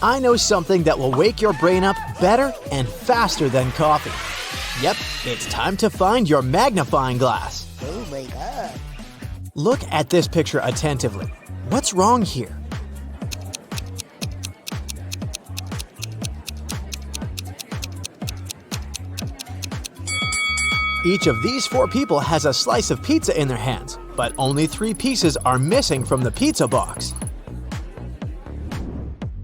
I know something that will wake your brain up better and faster than coffee. Yep, it's time to find your magnifying glass. Oh my god. Look at this picture attentively. What's wrong here? Each of these 4 people has a slice of pizza in their hands, but only 3 pieces are missing from the pizza box.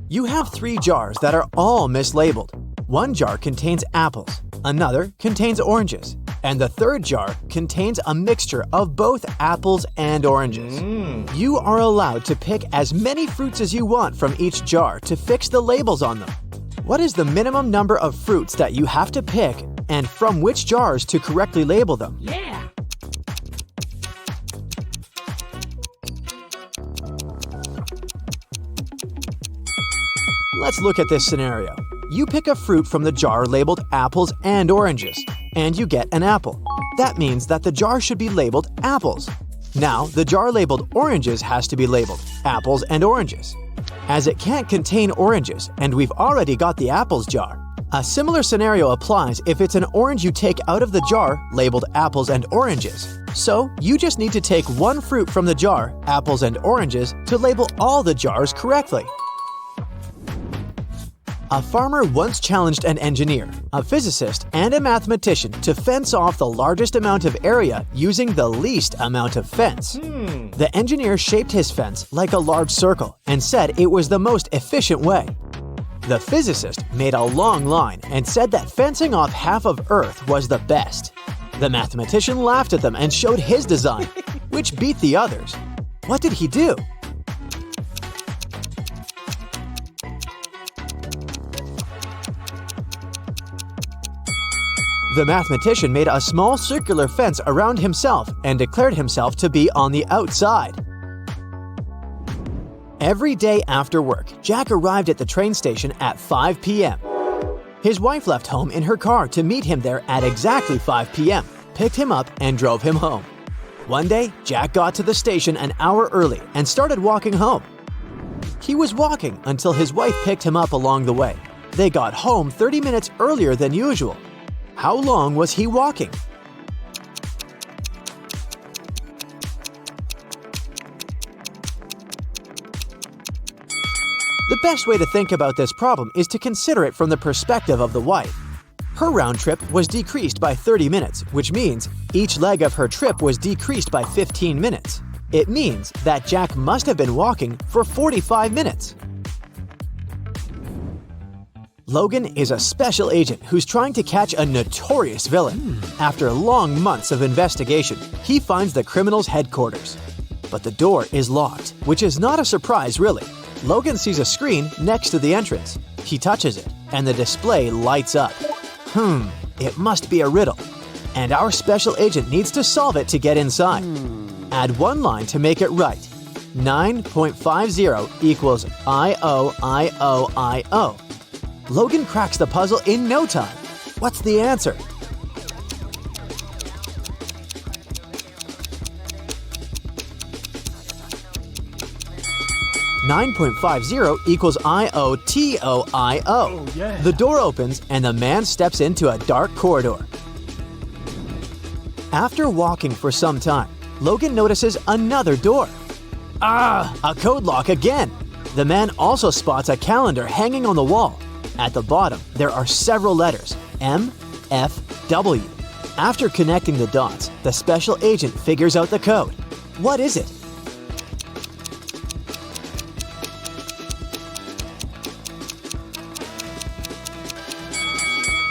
You have 3 jars that are all mislabeled. One jar contains apples, another contains oranges, and the third jar contains a mixture of both apples and oranges. You are allowed to pick as many fruits as you want from each jar to fix the labels on them. What is the minimum number of fruits that you have to pick and from which jars to correctly label them? Yeah. Let's look at this scenario. You pick a fruit from the jar labeled apples and oranges, and you get an apple. That means that the jar should be labeled apples. Now, the jar labeled oranges has to be labeled apples and oranges. As it can't contain oranges, and we've already got the apples jar, a similar scenario applies if it's an orange you take out of the jar labeled apples and oranges. So, you just need to take one fruit from the jar, apples and oranges, to label all the jars correctly. A farmer once challenged an engineer, a physicist, and a mathematician to fence off the largest amount of area using the least amount of fence. The engineer shaped his fence like a large circle and said it was the most efficient way. The physicist made a long line and said that fencing off half of Earth was the best. The mathematician laughed at them and showed his design, which beat the others. What did he do? The mathematician made a small circular fence around himself and declared himself to be on the outside. Every day after work, Jack arrived at the train station at 5 p.m. His wife left home in her car to meet him there at exactly 5 p.m., picked him up, and drove him home. One day, Jack got to the station an hour early and started walking home. He was walking until his wife picked him up along the way. They got home 30 minutes earlier than usual. How long was he walking? The best way to think about this problem is to consider it from the perspective of the wife. Her round trip was decreased by 30 minutes, which means each leg of her trip was decreased by 15 minutes. It means that Jack must have been walking for 45 minutes. Logan is a special agent who's trying to catch a notorious villain. After long months of investigation, he finds the criminal's headquarters. But the door is locked, which is not a surprise really. Logan sees a screen next to the entrance. He touches it, and the display lights up. It must be a riddle. And our special agent needs to solve it to get inside. Add one line to make it right. 9.50 equals I-O-I-O-I-O. Logan cracks the puzzle in no time. What's the answer? $9.50 equals I-O-T-O-I-O. Oh, yeah. The door opens and the man steps into a dark corridor. After walking for some time, Logan notices another door. A code lock again! The man also spots a calendar hanging on the wall. At the bottom, there are several letters, M, F, W. After connecting the dots, the special agent figures out the code. What is it?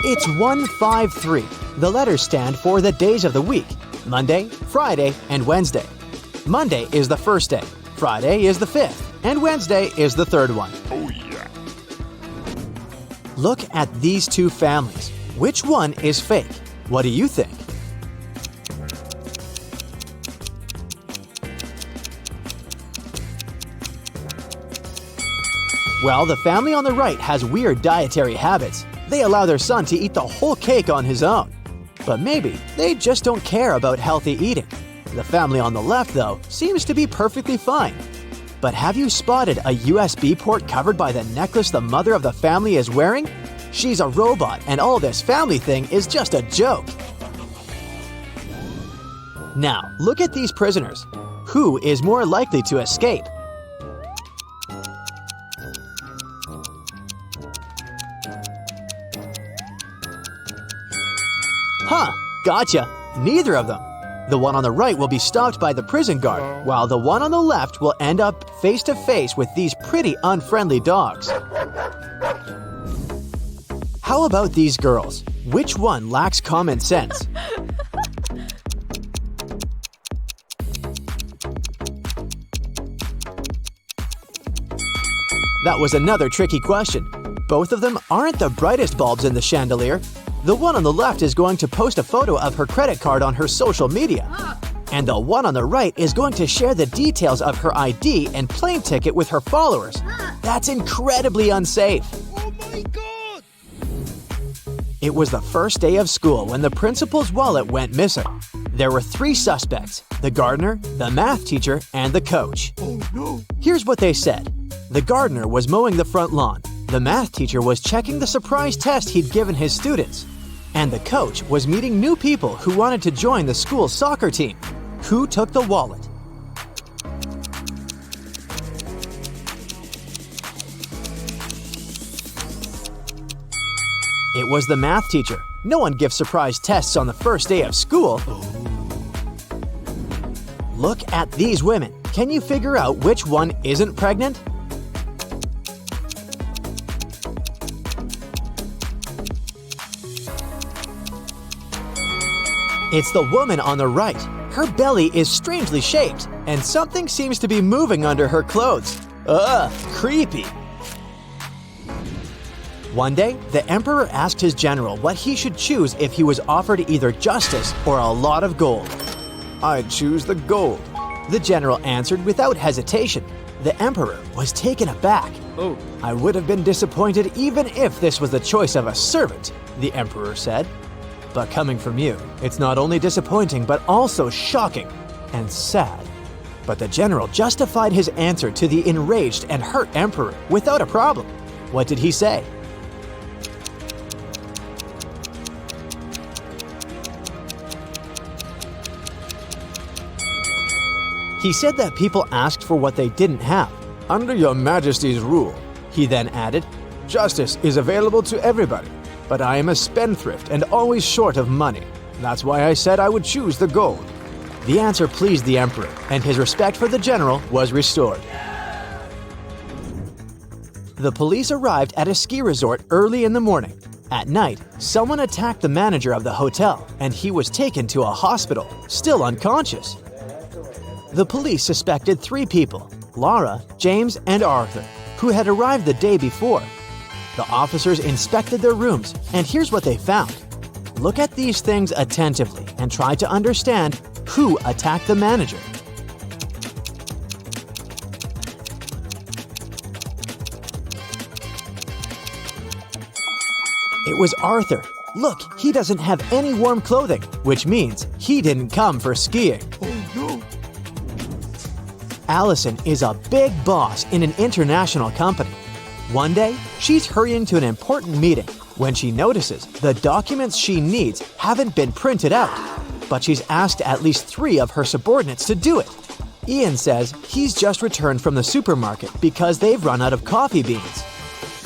It's 153. The letters stand for the days of the week: Monday, Friday, and Wednesday. Monday is the first day, Friday is the fifth, and Wednesday is the third one. Oh yeah. Look at these two families. Which one is fake? What do you think? Well, the family on the right has weird dietary habits. They allow their son to eat the whole cake on his own. But maybe they just don't care about healthy eating. The family on the left, though, seems to be perfectly fine. But have you spotted a USB port covered by the necklace the mother of the family is wearing? She's a robot, and all this family thing is just a joke. Now, look at these prisoners. Who is more likely to escape? Huh, gotcha. Neither of them. The one on the right will be stopped by the prison guard, while the one on the left will end up face to face with these pretty unfriendly dogs. How about these girls? Which one lacks common sense? That was another tricky question. Both of them aren't the brightest bulbs in the chandelier. The one on the left is going to post a photo of her credit card on her social media. And the one on the right is going to share the details of her ID and plane ticket with her followers. That's incredibly unsafe. Oh my God! It was the first day of school when the principal's wallet went missing. There were 3 suspects: the gardener, the math teacher, and the coach. Oh no! Here's what they said. The gardener was mowing the front lawn. The math teacher was checking the surprise test he'd given his students. And the coach was meeting new people who wanted to join the school's soccer team. Who took the wallet? It was the math teacher. No one gives surprise tests on the first day of school. Look at these women. Can you figure out which one isn't pregnant? It's the woman on the right. Her belly is strangely shaped, and something seems to be moving under her clothes. Ugh, creepy. One day, the emperor asked his general what he should choose if he was offered either justice or a lot of gold. "I'd choose the gold," the general answered without hesitation. The emperor was taken aback. Oh. "I would have been disappointed even if this was the choice of a servant," the emperor said. "But coming from you, it's not only disappointing but also shocking and sad." But the general justified his answer to the enraged and hurt emperor without a problem. What did he say? He said that people asked for what they didn't have. "Under your majesty's rule," he then added, "justice is available to everybody. But I am a spendthrift and always short of money. That's why I said I would choose the gold." The answer pleased the emperor, and his respect for the general was restored. The police arrived at a ski resort early in the morning. At night, someone attacked the manager of the hotel, and he was taken to a hospital, still unconscious. The police suspected 3 people: Laura, James, and Arthur, who had arrived the day before. The officers inspected their rooms, and here's what they found. Look at these things attentively and try to understand who attacked the manager. It was Arthur. Look, he doesn't have any warm clothing, which means he didn't come for skiing. Oh no! Allison is a big boss in an international company. One day, she's hurrying to an important meeting when she notices the documents she needs haven't been printed out, but she's asked at least 3 of her subordinates to do it. Ian says he's just returned from the supermarket because they've run out of coffee beans.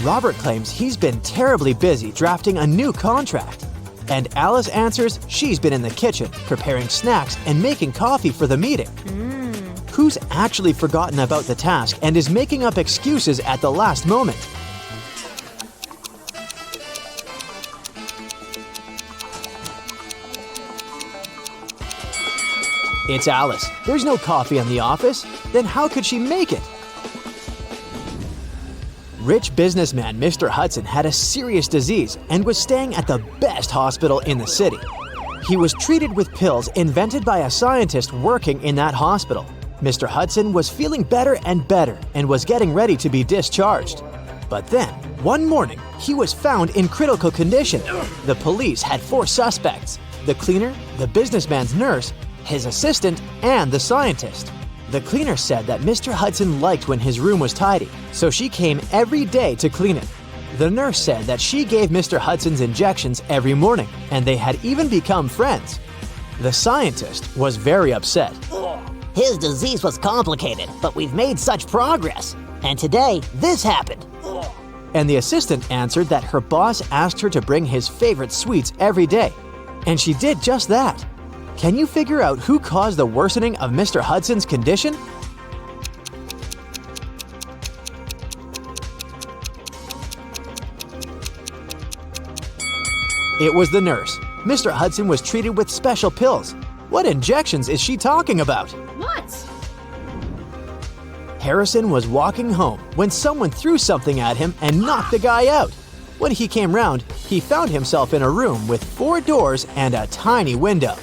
Robert claims he's been terribly busy drafting a new contract. And Alice answers she's been in the kitchen preparing snacks and making coffee for the meeting. Who's actually forgotten about the task and is making up excuses at the last moment? It's Alice. There's no coffee in the office. Then how could she make it? Rich businessman Mr. Hudson had a serious disease and was staying at the best hospital in the city. He was treated with pills invented by a scientist working in that hospital. Mr. Hudson was feeling better and was getting ready to be discharged. But then, one morning, he was found in critical condition. The police had 4 suspects: the cleaner, the businessman's nurse, his assistant, and the scientist. The cleaner said that Mr. Hudson liked when his room was tidy, so she came every day to clean it. The nurse said that she gave Mr. Hudson's injections every morning, and they had even become friends. The scientist was very upset. His disease was complicated, but we've made such progress. And today, this happened. And the assistant answered that her boss asked her to bring his favorite sweets every day. And she did just that. Can you figure out who caused the worsening of Mr. Hudson's condition? It was the nurse. Mr. Hudson was treated with special pills. What injections is she talking about? What? Harrison was walking home when someone threw something at him and knocked the guy out. When he came round, he found himself in a room with 4 doors and a tiny window.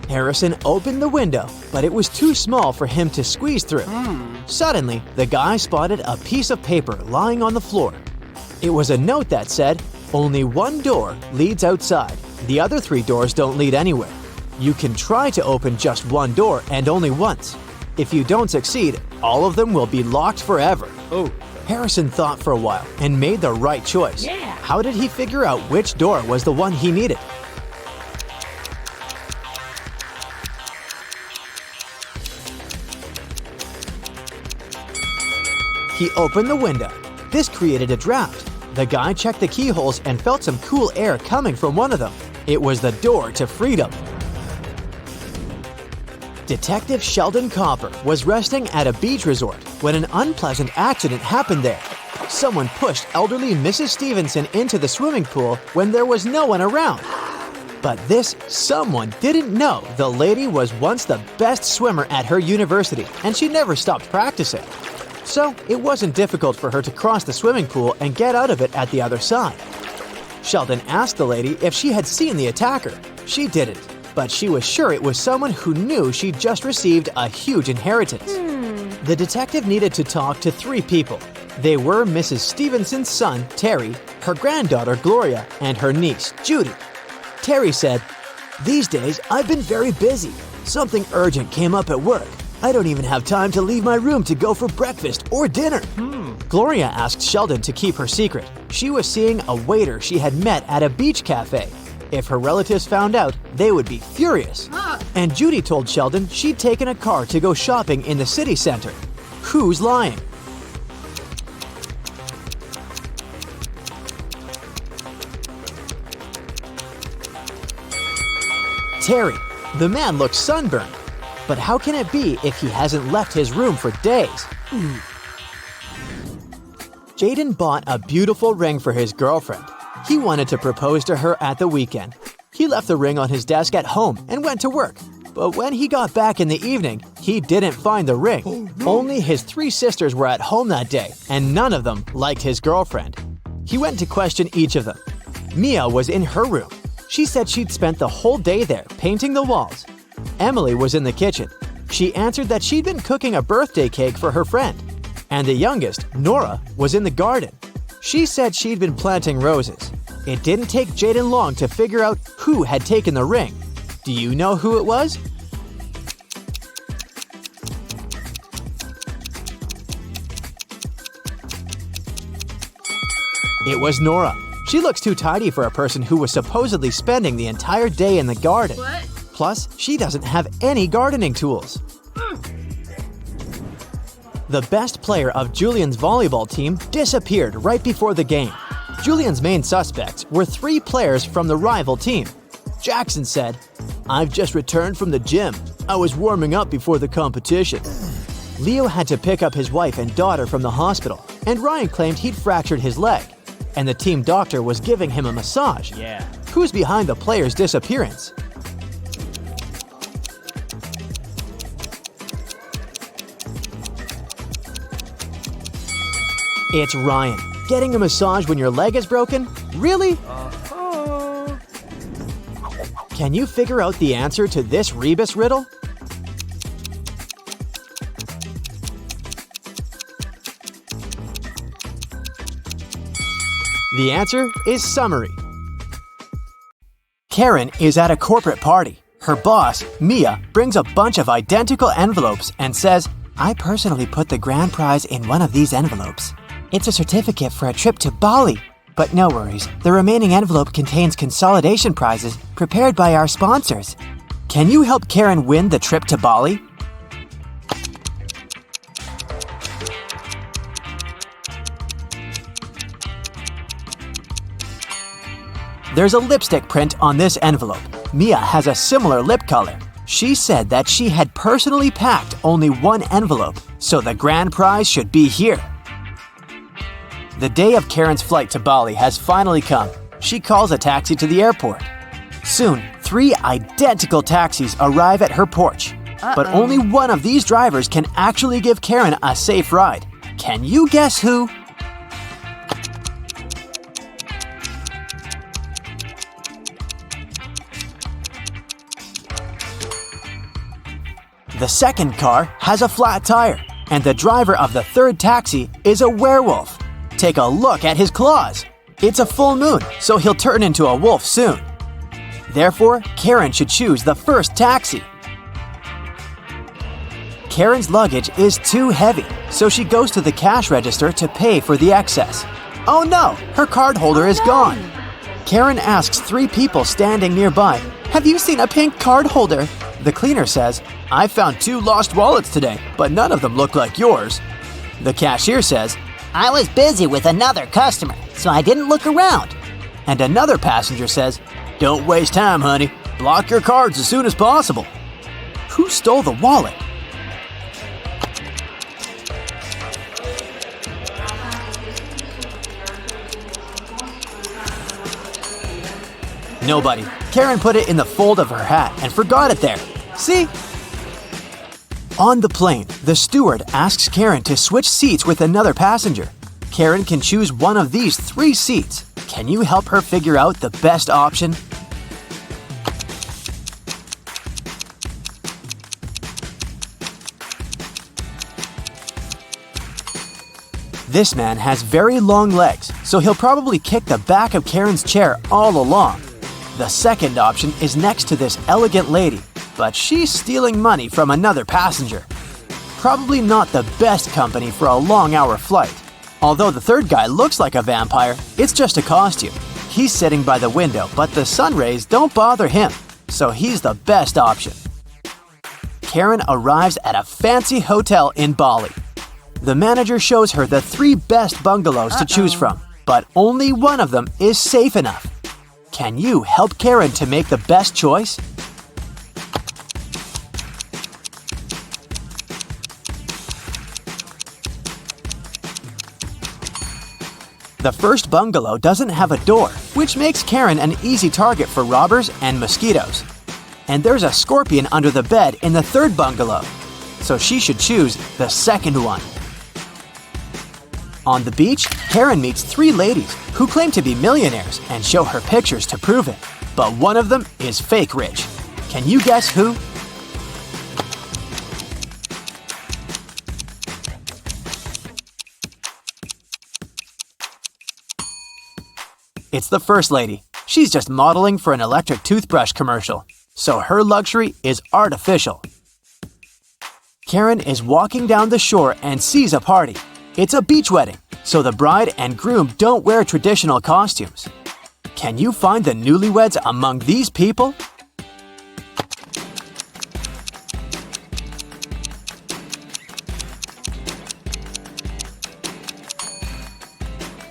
Harrison opened the window, but it was too small for him to squeeze through. Suddenly, the guy spotted a piece of paper lying on the floor. It was a note that said, "Only one door leads outside. The other 3 doors don't lead anywhere. You can try to open just one door and only once. If you don't succeed, all of them will be locked forever." Harrison thought for a while and made the right choice. How did he figure out which door was the one he needed? He opened the window. This created a draft. The guy checked the keyholes and felt some cool air coming from one of them. It was the door to freedom. Detective Sheldon Copper was resting at a beach resort when an unpleasant accident happened there. Someone pushed elderly Mrs. Stevenson into the swimming pool when there was no one around. But this someone didn't know the lady was once the best swimmer at her university, and she never stopped practicing. So it wasn't difficult for her to cross the swimming pool and get out of it at the other side. Sheldon asked the lady if she had seen the attacker. She didn't, but she was sure it was someone who knew she'd just received a huge inheritance. The detective needed to talk to 3 people. They were Mrs. Stevenson's son, Terry, her granddaughter, Gloria, and her niece, Judy. Terry said, "These days, I've been very busy. Something urgent came up at work. I don't even have time to leave my room to go for breakfast or dinner." Gloria asked Sheldon to keep her secret. She was seeing a waiter she had met at a beach cafe. If her relatives found out, they would be furious. And Judy told Sheldon she'd taken a car to go shopping in the city center. Who's lying? Terry. The man looks sunburned. But how can it be if he hasn't left his room for days? Jaden bought a beautiful ring for his girlfriend. He wanted to propose to her at the weekend. He left the ring on his desk at home and went to work. But when he got back in the evening, he didn't find the ring. Only his 3 sisters were at home that day, and none of them liked his girlfriend. He went to question each of them. Mia was in her room. She said she'd spent the whole day there painting the walls. Emily was in the kitchen. She answered that she'd been cooking a birthday cake for her friend. And the youngest, Nora, was in the garden. She said she'd been planting roses. It didn't take Jaden long to figure out who had taken the ring. Do you know who it was? It was Nora. She looks too tidy for a person who was supposedly spending the entire day in the garden. What? Plus, she doesn't have any gardening tools. The best player of Julian's volleyball team disappeared right before the game. Julian's main suspects were 3 players from the rival team. Jackson said, "I've just returned from the gym. I was warming up before the competition." Leo had to pick up his wife and daughter from the hospital, and Ryan claimed he'd fractured his leg. And the team doctor was giving him a massage. Who's behind the player's disappearance? It's Ryan. Getting a massage when your leg is broken? Really? Can you figure out the answer to this rebus riddle? The answer is summary. Karen is at a corporate party. Her boss, Mia, brings a bunch of identical envelopes and says, "I personally put the grand prize in one of these envelopes. It's a certificate for a trip to Bali. But no worries, the remaining envelope contains consolidation prizes prepared by our sponsors. Can you help Karen win the trip to Bali?" There's a lipstick print on this envelope. Mia has a similar lip color. She said that she had personally packed only one envelope, so the grand prize should be here. The day of Karen's flight to Bali has finally come. She calls a taxi to the airport. Soon, 3 identical taxis arrive at her porch. But only one of these drivers can actually give Karen a safe ride. Can you guess who? The second car has a flat tire, and the driver of the third taxi is a werewolf. Take a look at his claws. It's a full moon, so he'll turn into a wolf soon. Therefore, Karen should choose the first taxi. Karen's luggage is too heavy, so she goes to the cash register to pay for the excess. Oh no, her card holder is gone. Karen asks 3 people standing nearby, "Have you seen a pink card holder?" The cleaner says, "I found 2 lost wallets today, but none of them look like yours." The cashier says, I was busy with another customer, so I didn't look around. and another passenger says, "Don't waste time, honey. Block your cards as soon as possible." Who stole the wallet? Nobody. Karen put it in the fold of her hat and forgot it there. See? On the plane, the steward asks Karen to switch seats with another passenger. Karen can choose one of these 3 seats. Can you help her figure out the best option? This man has very long legs, so he'll probably kick the back of Karen's chair all along. The second option is next to this elegant lady, but she's stealing money from another passenger. Probably not the best company for a long-hour flight. Although the third guy looks like a vampire, it's just a costume. He's sitting by the window, but the sun rays don't bother him, so he's the best option. Karen arrives at a fancy hotel in Bali. The manager shows her the 3 best bungalows to choose from, but only one of them is safe enough. Can you help Karen to make the best choice? The first bungalow doesn't have a door, which makes Karen an easy target for robbers and mosquitoes. And there's a scorpion under the bed in the third bungalow, so she should choose the second one. On the beach, Karen meets 3 ladies who claim to be millionaires and show her pictures to prove it. But one of them is fake rich. Can you guess who? It's the first lady. She's just modeling for an electric toothbrush commercial, so her luxury is artificial. Karen is walking down the shore and sees a party. It's a beach wedding, so the bride and groom don't wear traditional costumes. Can you find the newlyweds among these people?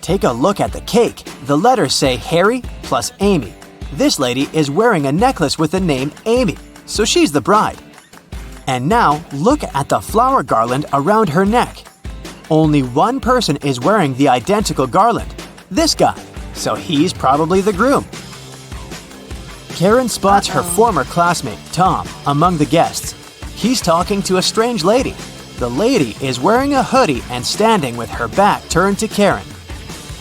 Take a look at the cake. The letters say Harry plus Amy. This lady is wearing a necklace with the name Amy, so she's the bride. And now, look at the flower garland around her neck. Only one person is wearing the identical garland, this guy, so he's probably the groom. Karen spots her former classmate, Tom, among the guests. He's talking to a strange lady. The lady is wearing a hoodie and standing with her back turned to Karen,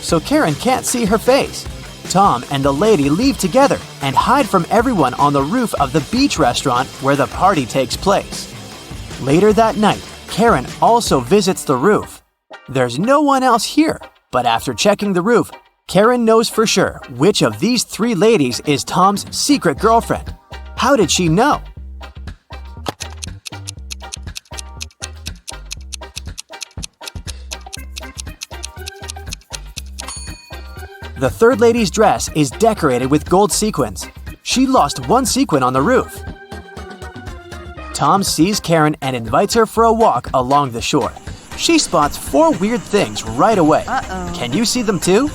so Karen can't see her face. Tom and the lady leave together and hide from everyone on the roof of the beach restaurant where the party takes place. Later that night, Karen also visits the roof. There's no one else here, but after checking the roof, Karen knows for sure which of these 3 ladies is Tom's secret girlfriend. How did she know? The third lady's dress is decorated with gold sequins. She lost one sequin on the roof. Tom sees Karen and invites her for a walk along the shore. She spots 4 weird things right away. Can you see them too?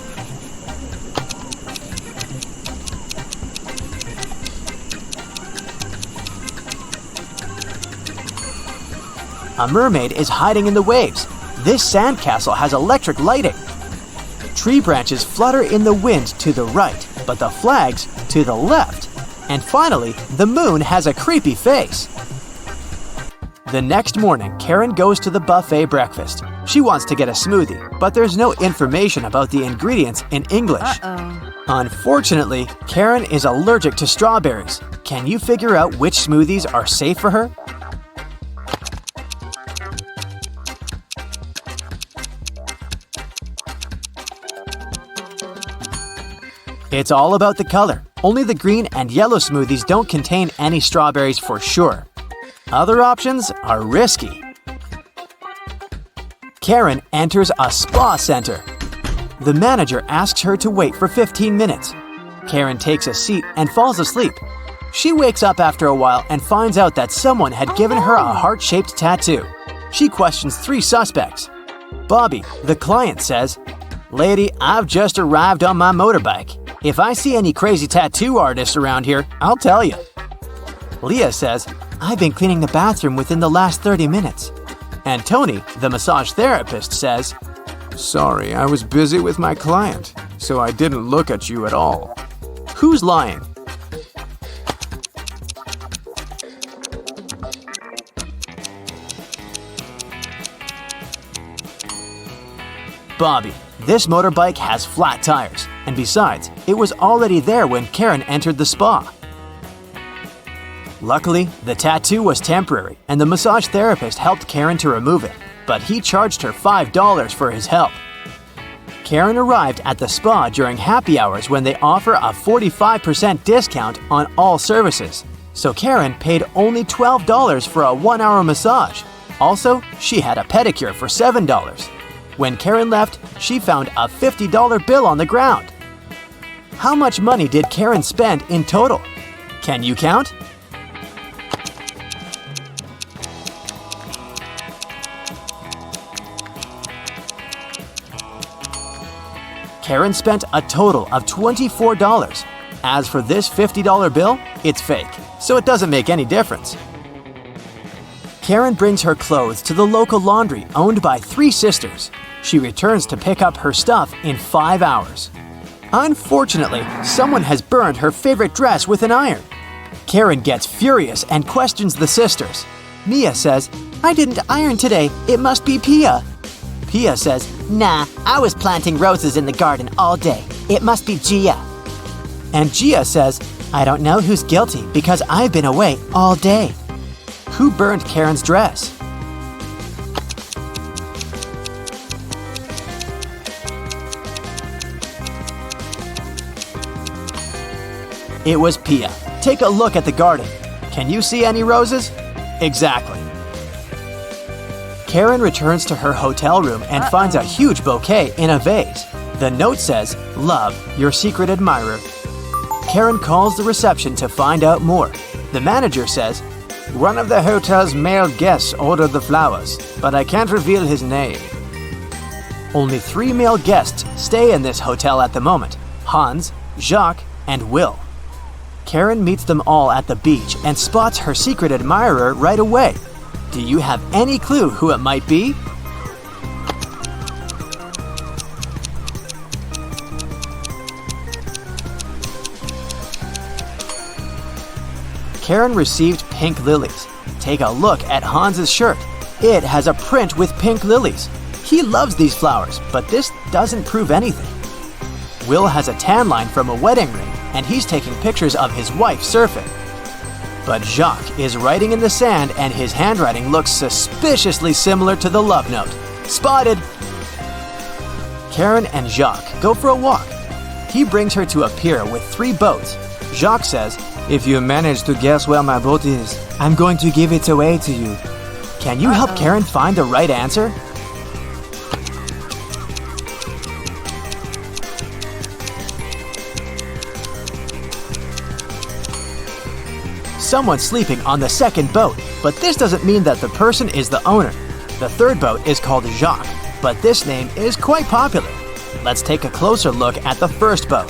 A mermaid is hiding in the waves. This sandcastle has electric lighting. Tree branches flutter in the wind to the right, but the flags to the left. And finally, the moon has a creepy face. The next morning, Karen goes to the buffet breakfast. She wants to get a smoothie, but there's no information about the ingredients in English. Unfortunately, Karen is allergic to strawberries. Can you figure out which smoothies are safe for her? It's all about the color. Only the green and yellow smoothies don't contain any strawberries for sure. Other options are risky. Karen enters a spa center. The manager asks her to wait for 15 minutes. Karen takes a seat and falls asleep. She wakes up after a while and finds out that someone had given her a heart-shaped tattoo. She questions 3 suspects. Bobby, the client, says, "Lady, I've just arrived on my motorbike. If I see any crazy tattoo artists around here, I'll tell you." Leah says, "I've been cleaning the bathroom within the last 30 minutes. And Tony, the massage therapist, says, Sorry, I was busy with my client, so I didn't look at you at all. Who's lying? Bobby, this motorbike has flat tires, and besides, it was already there when Karen entered the spa. Luckily, the tattoo was temporary, and the massage therapist helped Karen to remove it, but he charged her $5 for his help. Karen arrived at the spa during happy hours when they offer a 45% discount on all services, so Karen paid only $12 for a 1-hour massage. Also, she had a pedicure for $7. When Karen left, she found a $50 bill on the ground. How much money did Karen spend in total? Can you count? Karen spent a total of $24. As for this $50 bill, it's fake, so it doesn't make any difference. Karen brings her clothes to the local laundry owned by 3 sisters. She returns to pick up her stuff in 5 hours. Unfortunately, someone has burned her favorite dress with an iron. Karen gets furious and questions the sisters. Mia says, "I didn't iron today, it must be Pia." Pia says, "Nah, I was planting roses in the garden all day. It must be Gia." And Gia says, "I don't know who's guilty because I've been away all day." Who burned Karen's dress? It was Pia. Take a look at the garden. Can you see any roses? Exactly. Karen returns to her hotel room and finds a huge bouquet in a vase. The note says, "Love, your secret admirer." Karen calls the reception to find out more. The manager says, "One of the hotel's male guests ordered the flowers, but I can't reveal his name." Only 3 male guests stay in this hotel at the moment: Hans, Jacques, and Will. Karen meets them all at the beach and spots her secret admirer right away. Do you have any clue who it might be? Karen received pink lilies. Take a look at Hans's shirt. It has a print with pink lilies. He loves these flowers, but this doesn't prove anything. Will has a tan line from a wedding ring, and he's taking pictures of his wife surfing. But Jacques is writing in the sand, and his handwriting looks suspiciously similar to the love note. Spotted! Karen and Jacques go for a walk. He brings her to a pier with 3 boats. Jacques says, If you manage to guess where my boat is, I'm going to give it away to you. "Can you help Karen find the right answer?" Someone's sleeping on the second boat, but this doesn't mean that the person is the owner. The third boat is called Jacques, but this name is quite popular. Let's take a closer look at the first boat.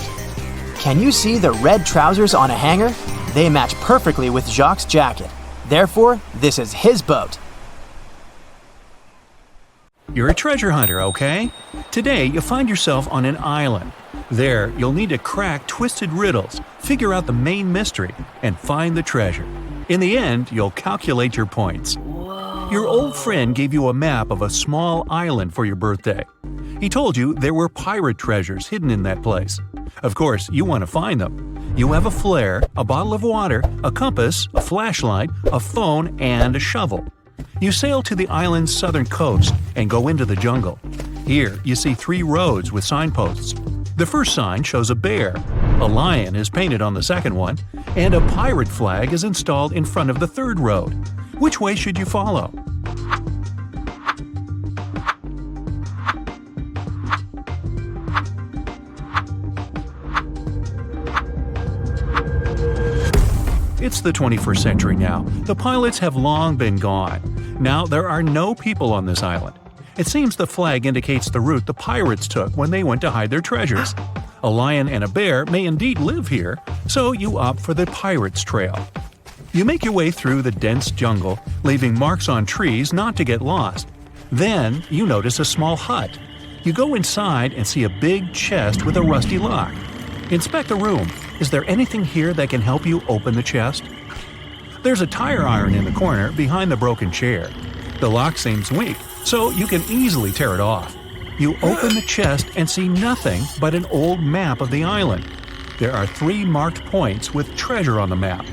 Can you see the red trousers on a hanger? They match perfectly with Jacques' jacket. Therefore, this is his boat. You're a treasure hunter, okay? Today, you'll find yourself on an island. There, you'll need to crack twisted riddles, figure out the main mystery, and find the treasure. In the end, you'll calculate your points. Your old friend gave you a map of a small island for your birthday. He told you there were pirate treasures hidden in that place. Of course, you want to find them. You have a flare, a bottle of water, a compass, a flashlight, a phone, and a shovel. You sail to the island's southern coast and go into the jungle. Here, you see 3 roads with signposts. The first sign shows a bear, a lion is painted on the second one, and a pirate flag is installed in front of the third road. Which way should you follow? It's the 21st century now. The pilots have long been gone. Now there are no people on this island. It seems the flag indicates the route the pirates took when they went to hide their treasures. A lion and a bear may indeed live here, so you opt for the pirates' trail. You make your way through the dense jungle, leaving marks on trees not to get lost. Then you notice a small hut. You go inside and see a big chest with a rusty lock. Inspect the room. Is there anything here that can help you open the chest? There's a tire iron in the corner behind the broken chair. The lock seems weak, so you can easily tear it off. You open the chest and see nothing but an old map of the island. There are 3 marked points with treasure on the map.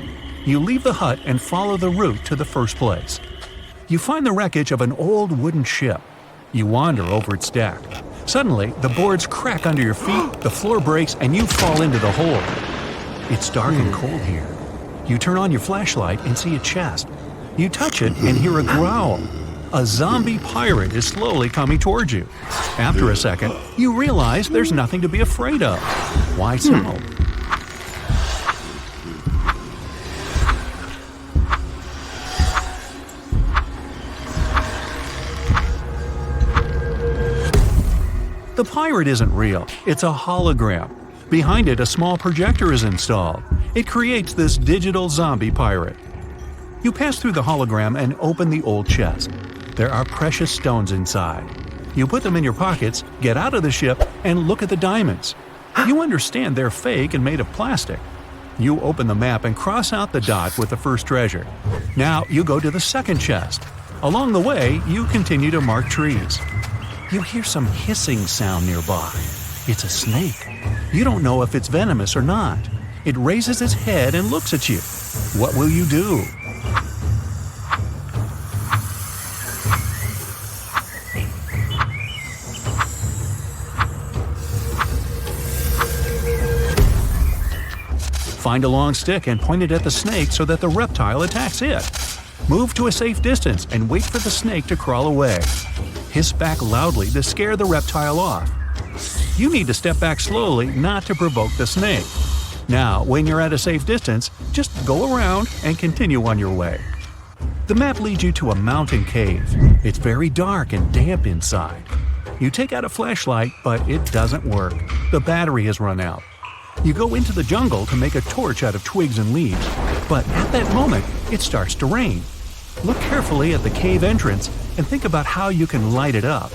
You leave the hut and follow the route to the first place. You find the wreckage of an old wooden ship. You wander over its deck. Suddenly, the boards crack under your feet, the floor breaks, and you fall into the hole. It's dark and cold here. You turn on your flashlight and see a chest. You touch it and hear a growl. A zombie pirate is slowly coming towards you. After a second, you realize there's nothing to be afraid of. Why so? The pirate isn't real. It's a hologram. Behind it, a small projector is installed. It creates this digital zombie pirate. You pass through the hologram and open the old chest. There are precious stones inside. You put them in your pockets, get out of the ship, and look at the diamonds. You understand they're fake and made of plastic. You open the map and cross out the dot with the first treasure. Now you go to the second chest. Along the way, you continue to mark trees. You hear some hissing sound nearby. It's a snake. You don't know if it's venomous or not. It raises its head and looks at you. What will you do? Find a long stick and point it at the snake so that the reptile attacks it. Move to a safe distance and wait for the snake to crawl away. Hiss back loudly to scare the reptile off. You need to step back slowly not to provoke the snake. Now, when you're at a safe distance, just go around and continue on your way. The map leads you to a mountain cave. It's very dark and damp inside. You take out a flashlight, but it doesn't work. The battery has run out. You go into the jungle to make a torch out of twigs and leaves, but at that moment, it starts to rain. Look carefully at the cave entrance and think about how you can light it up.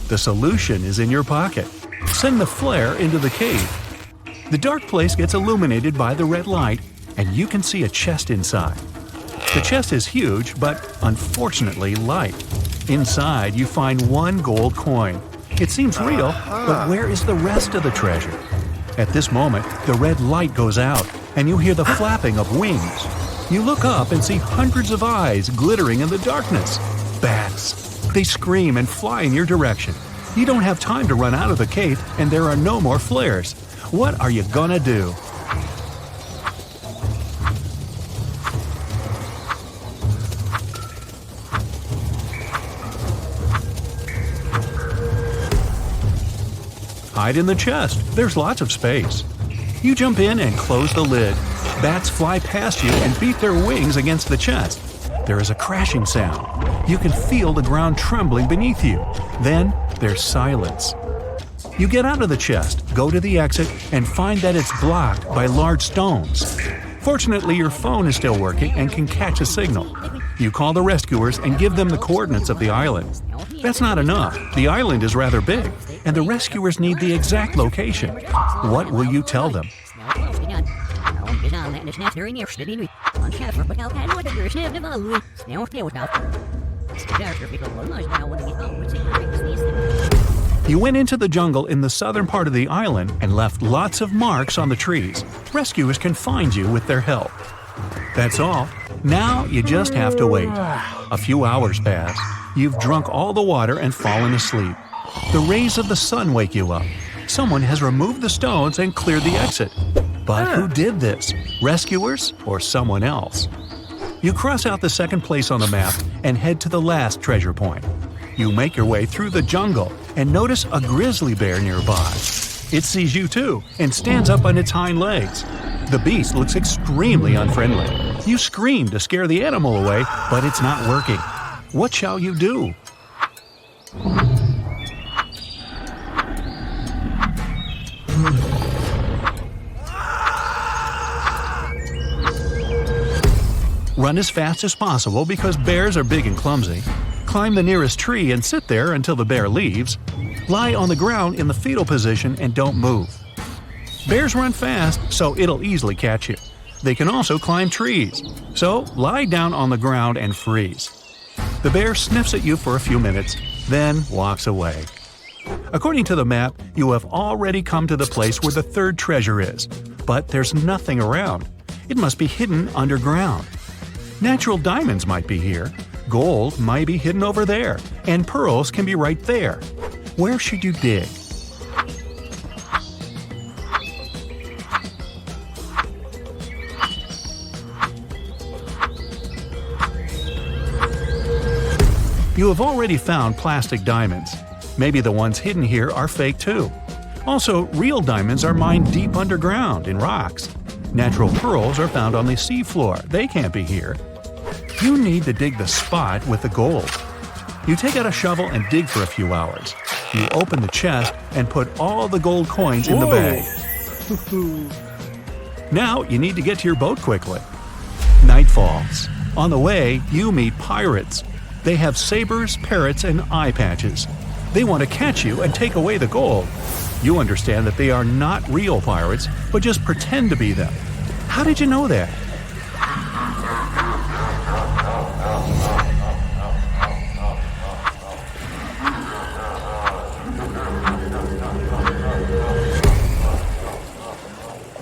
The solution is in your pocket. Send the flare into the cave. The dark place gets illuminated by the red light, and you can see a chest inside. The chest is huge, but unfortunately light. Inside, you find 1 gold coin. It seems real, but where is the rest of the treasure? At this moment, the red light goes out, and you hear the flapping of wings. You look up and see hundreds of eyes glittering in the darkness. Bats. They scream and fly in your direction. You don't have time to run out of the cave, and there are no more flares. What are you gonna do? Hide in the chest. There's lots of space. You jump in and close the lid. Bats fly past you and beat their wings against the chest. There is a crashing sound. You can feel the ground trembling beneath you. Then there's silence. You get out of the chest, go to the exit, and find that it's blocked by large stones. Fortunately, your phone is still working and can catch a signal. You call the rescuers and give them the coordinates of the island. That's not enough. The island is rather big, and the rescuers need the exact location. What will you tell them? You went into the jungle in the southern part of the island and left lots of marks on the trees. Rescuers can find you with their help. That's all. Now you just have to wait. A few hours pass. You've drunk all the water and fallen asleep. The rays of the sun wake you up. Someone has removed the stones and cleared the exit. But who did this? Rescuers or someone else? You cross out the second place on the map and head to the last treasure point. You make your way through the jungle and notice a grizzly bear nearby. It sees you too and stands up on its hind legs. The beast looks extremely unfriendly. You scream to scare the animal away, but it's not working. What shall you do? Run as fast as possible because bears are big and clumsy. Climb the nearest tree and sit there until the bear leaves. Lie on the ground in the fetal position and don't move. Bears run fast, so it'll easily catch you. They can also climb trees. So lie down on the ground and freeze. The bear sniffs at you for a few minutes, then walks away. According to the map, you have already come to the place where the third treasure is, but there's nothing around. It must be hidden underground. Natural diamonds might be here, gold might be hidden over there, and pearls can be right there. Where should you dig? You have already found plastic diamonds. Maybe the ones hidden here are fake too. Also, real diamonds are mined deep underground in rocks. Natural pearls are found on the seafloor. They can't be here. You need to dig the spot with the gold. You take out a shovel and dig for a few hours. You open the chest and put all the gold coins in the bag. Now you need to get to your boat quickly. Night falls. On the way, you meet pirates. They have sabers, parrots, and eye patches. They want to catch you and take away the gold. You understand that they are not real pirates, but just pretend to be them. How did you know that?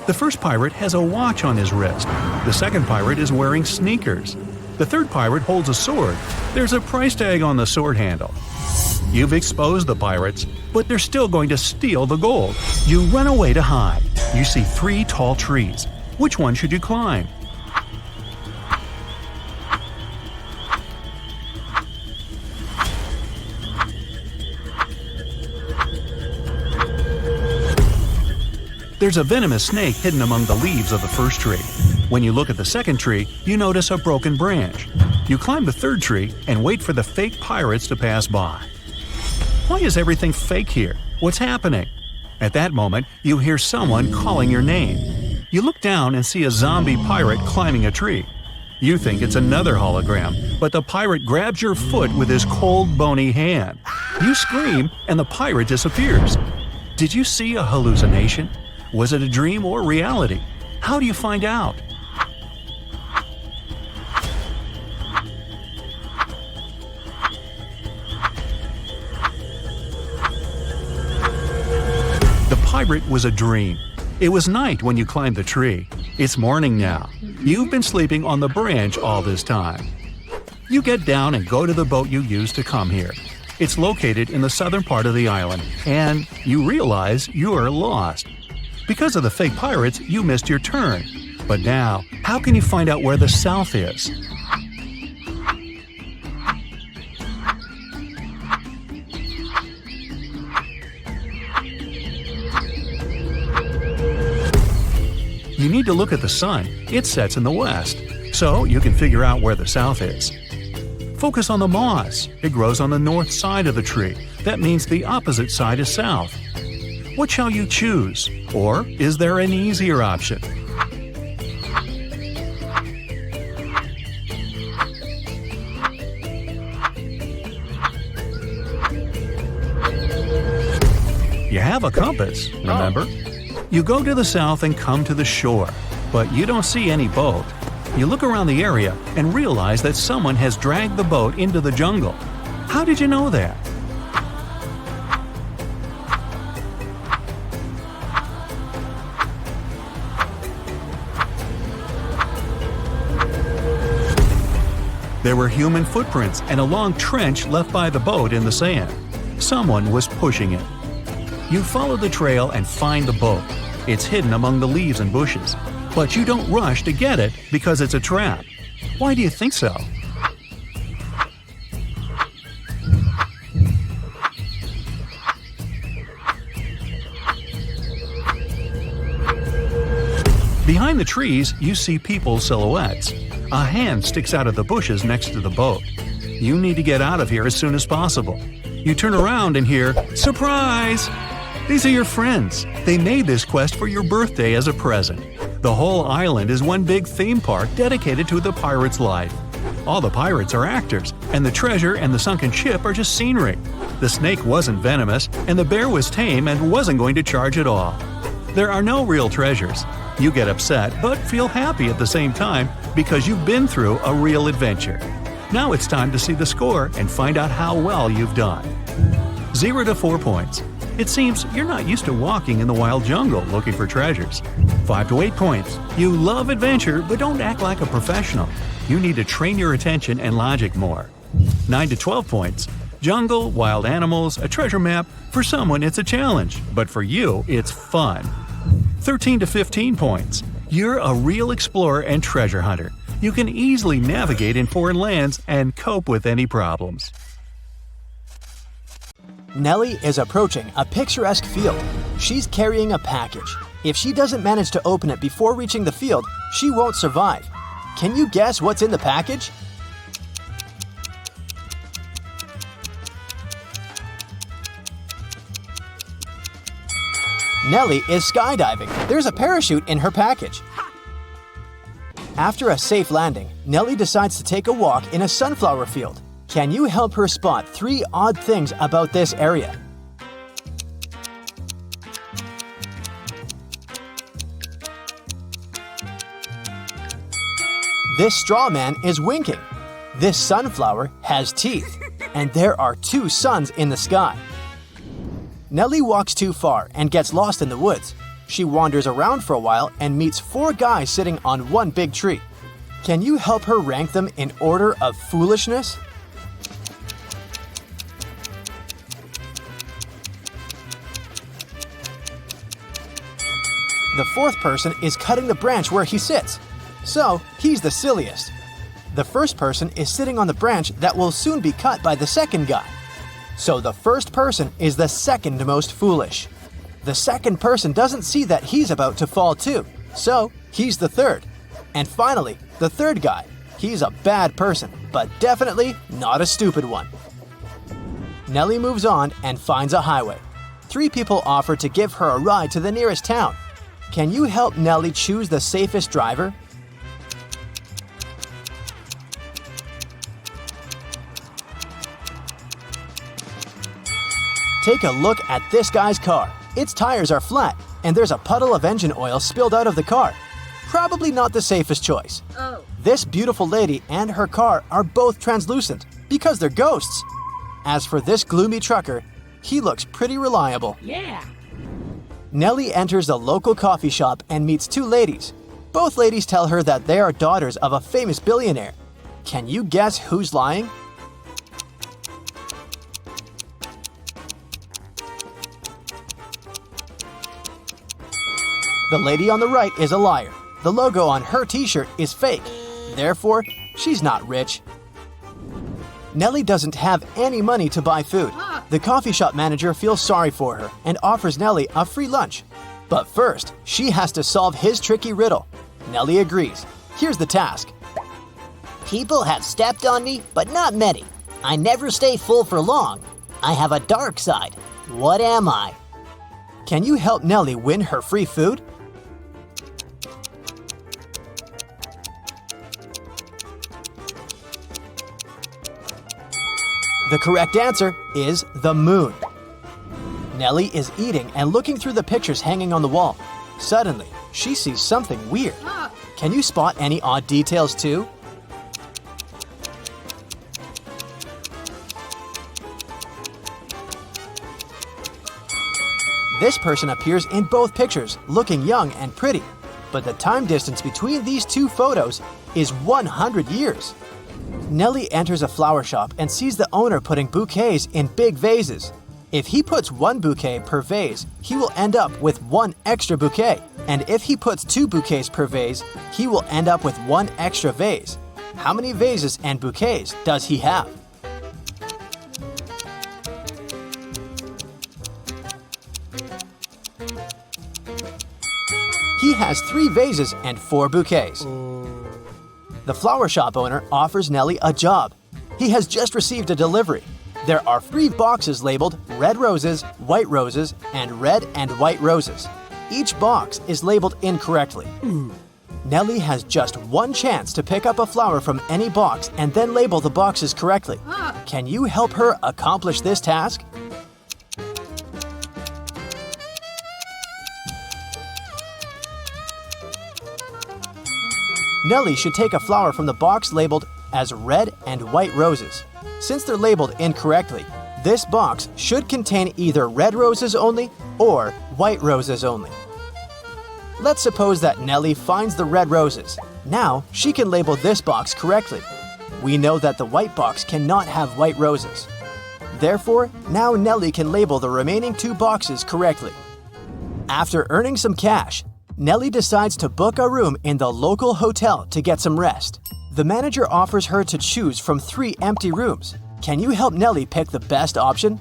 The first pirate has a watch on his wrist. The second pirate is wearing sneakers. The third pirate holds a sword. There's a price tag on the sword handle. You've exposed the pirates, but they're still going to steal the gold. You run away to hide. You see 3 tall trees. Which one should you climb? There's a venomous snake hidden among the leaves of the first tree. When you look at the second tree, you notice a broken branch. You climb the third tree and wait for the fake pirates to pass by. Why is everything fake here? What's happening? At that moment, you hear someone calling your name. You look down and see a zombie pirate climbing a tree. You think it's another hologram, but the pirate grabs your foot with his cold, bony hand. You scream, and the pirate disappears. Did you see a hallucination? Was it a dream or reality? How do you find out? The pirate was a dream. It was night when you climbed the tree. It's morning now. You've been sleeping on the branch all this time. You get down and go to the boat you used to come here. It's located in the southern part of the island, and you realize you're lost. Because of the fake pirates, you missed your turn. But now, how can you find out where the south is? You need to look at the sun. It sets in the west, so you can figure out where the south is. Focus on the moss. It grows on the north side of the tree. That means the opposite side is south. What shall you choose? Or is there an easier option? You have a compass, remember? You go to the south and come to the shore, but you don't see any boat. You look around the area and realize that someone has dragged the boat into the jungle. How did you know that? There were human footprints and a long trench left by the boat in the sand. Someone was pushing it. You follow the trail and find the boat. It's hidden among the leaves and bushes. But you don't rush to get it because it's a trap. Why do you think so? Behind the trees, you see people's silhouettes. A hand sticks out of the bushes next to the boat. You need to get out of here as soon as possible. You turn around and hear, "Surprise!" These are your friends. They made this quest for your birthday as a present. The whole island is one big theme park dedicated to the pirate's life. All the pirates are actors, and the treasure and the sunken ship are just scenery. The snake wasn't venomous, and the bear was tame and wasn't going to charge at all. There are no real treasures. You get upset, but feel happy at the same time because you've been through a real adventure. Now it's time to see the score and find out how well you've done. 0 to 4 points. It seems you're not used to walking in the wild jungle looking for treasures. 5 to 8 points. You love adventure, but don't act like a professional. You need to train your attention and logic more. 9 to 12 points. Jungle, wild animals, a treasure map. For someone, it's a challenge, but for you, it's fun. 13 to 15 points. You're a real explorer and treasure hunter. You can easily navigate in foreign lands and cope with any problems. Nellie is approaching a picturesque field. She's carrying a package. If she doesn't manage to open it before reaching the field, she won't survive. Can you guess what's in the package? Nellie is skydiving. There's a parachute in her package. After a safe landing, Nellie decides to take a walk in a sunflower field. Can you help her spot 3 odd things about this area? This straw man is winking. This sunflower has teeth, and there are 2 suns in the sky. Nellie walks too far and gets lost in the woods. She wanders around for a while and meets 4 guys sitting on one big tree. Can you help her rank them in order of foolishness? The 4th person is cutting the branch where he sits, so he's the silliest. The first person is sitting on the branch that will soon be cut by the second guy. So the first person is the second most foolish. The second person doesn't see that he's about to fall too, so he's the third. And finally, the third guy. He's a bad person, but definitely not a stupid one. Nellie moves on and finds a highway. 3 people offer to give her a ride to the nearest town. Can you help Nellie choose the safest driver? Take a look at this guy's car. Its tires are flat, and there's a puddle of engine oil spilled out of the car. Probably not the safest choice. This beautiful lady and her car are both translucent because they're ghosts. As for this gloomy trucker, he looks pretty reliable. Yeah. Nellie enters a local coffee shop and meets 2 ladies. Both ladies tell her that they are daughters of a famous billionaire. Can you guess who's lying? The lady on the right is a liar. The logo on her t-shirt is fake. Therefore, she's not rich. Nellie doesn't have any money to buy food. The coffee shop manager feels sorry for her and offers Nellie a free lunch. But first, she has to solve his tricky riddle. Nellie agrees. Here's the task. People have stepped on me, but not many. I never stay full for long. I have a dark side. What am I? Can you help Nellie win her free food? The correct answer is the moon. Nellie is eating and looking through the pictures hanging on the wall. Suddenly, she sees something weird. Can you spot any odd details too? This person appears in both pictures, looking young and pretty. But the time distance between these two photos is 100 years. Nellie enters a flower shop and sees the owner putting bouquets in big vases. If he puts one bouquet per vase, he will end up with one extra bouquet. And if he puts 2 bouquets per vase, he will end up with 1 extra vase. How many vases and bouquets does he have? He has 3 vases and 4 bouquets. The flower shop owner offers Nellie a job. He has just received a delivery. There are 3 boxes labeled red roses, white roses, and red and white roses. Each box is labeled incorrectly. Nellie has just one chance to pick up a flower from any box and then label the boxes correctly. Can you help her accomplish this task? Nellie should take a flower from the box labeled as red and white roses. Since they're labeled incorrectly, this box should contain either red roses only or white roses only. Let's suppose that Nellie finds the red roses. Now she can label this box correctly. We know that the white box cannot have white roses. Therefore, now Nellie can label the remaining 2 boxes correctly. After earning some cash, Nellie decides to book a room in the local hotel to get some rest. The manager offers her to choose from 3 empty rooms. Can you help Nellie pick the best option?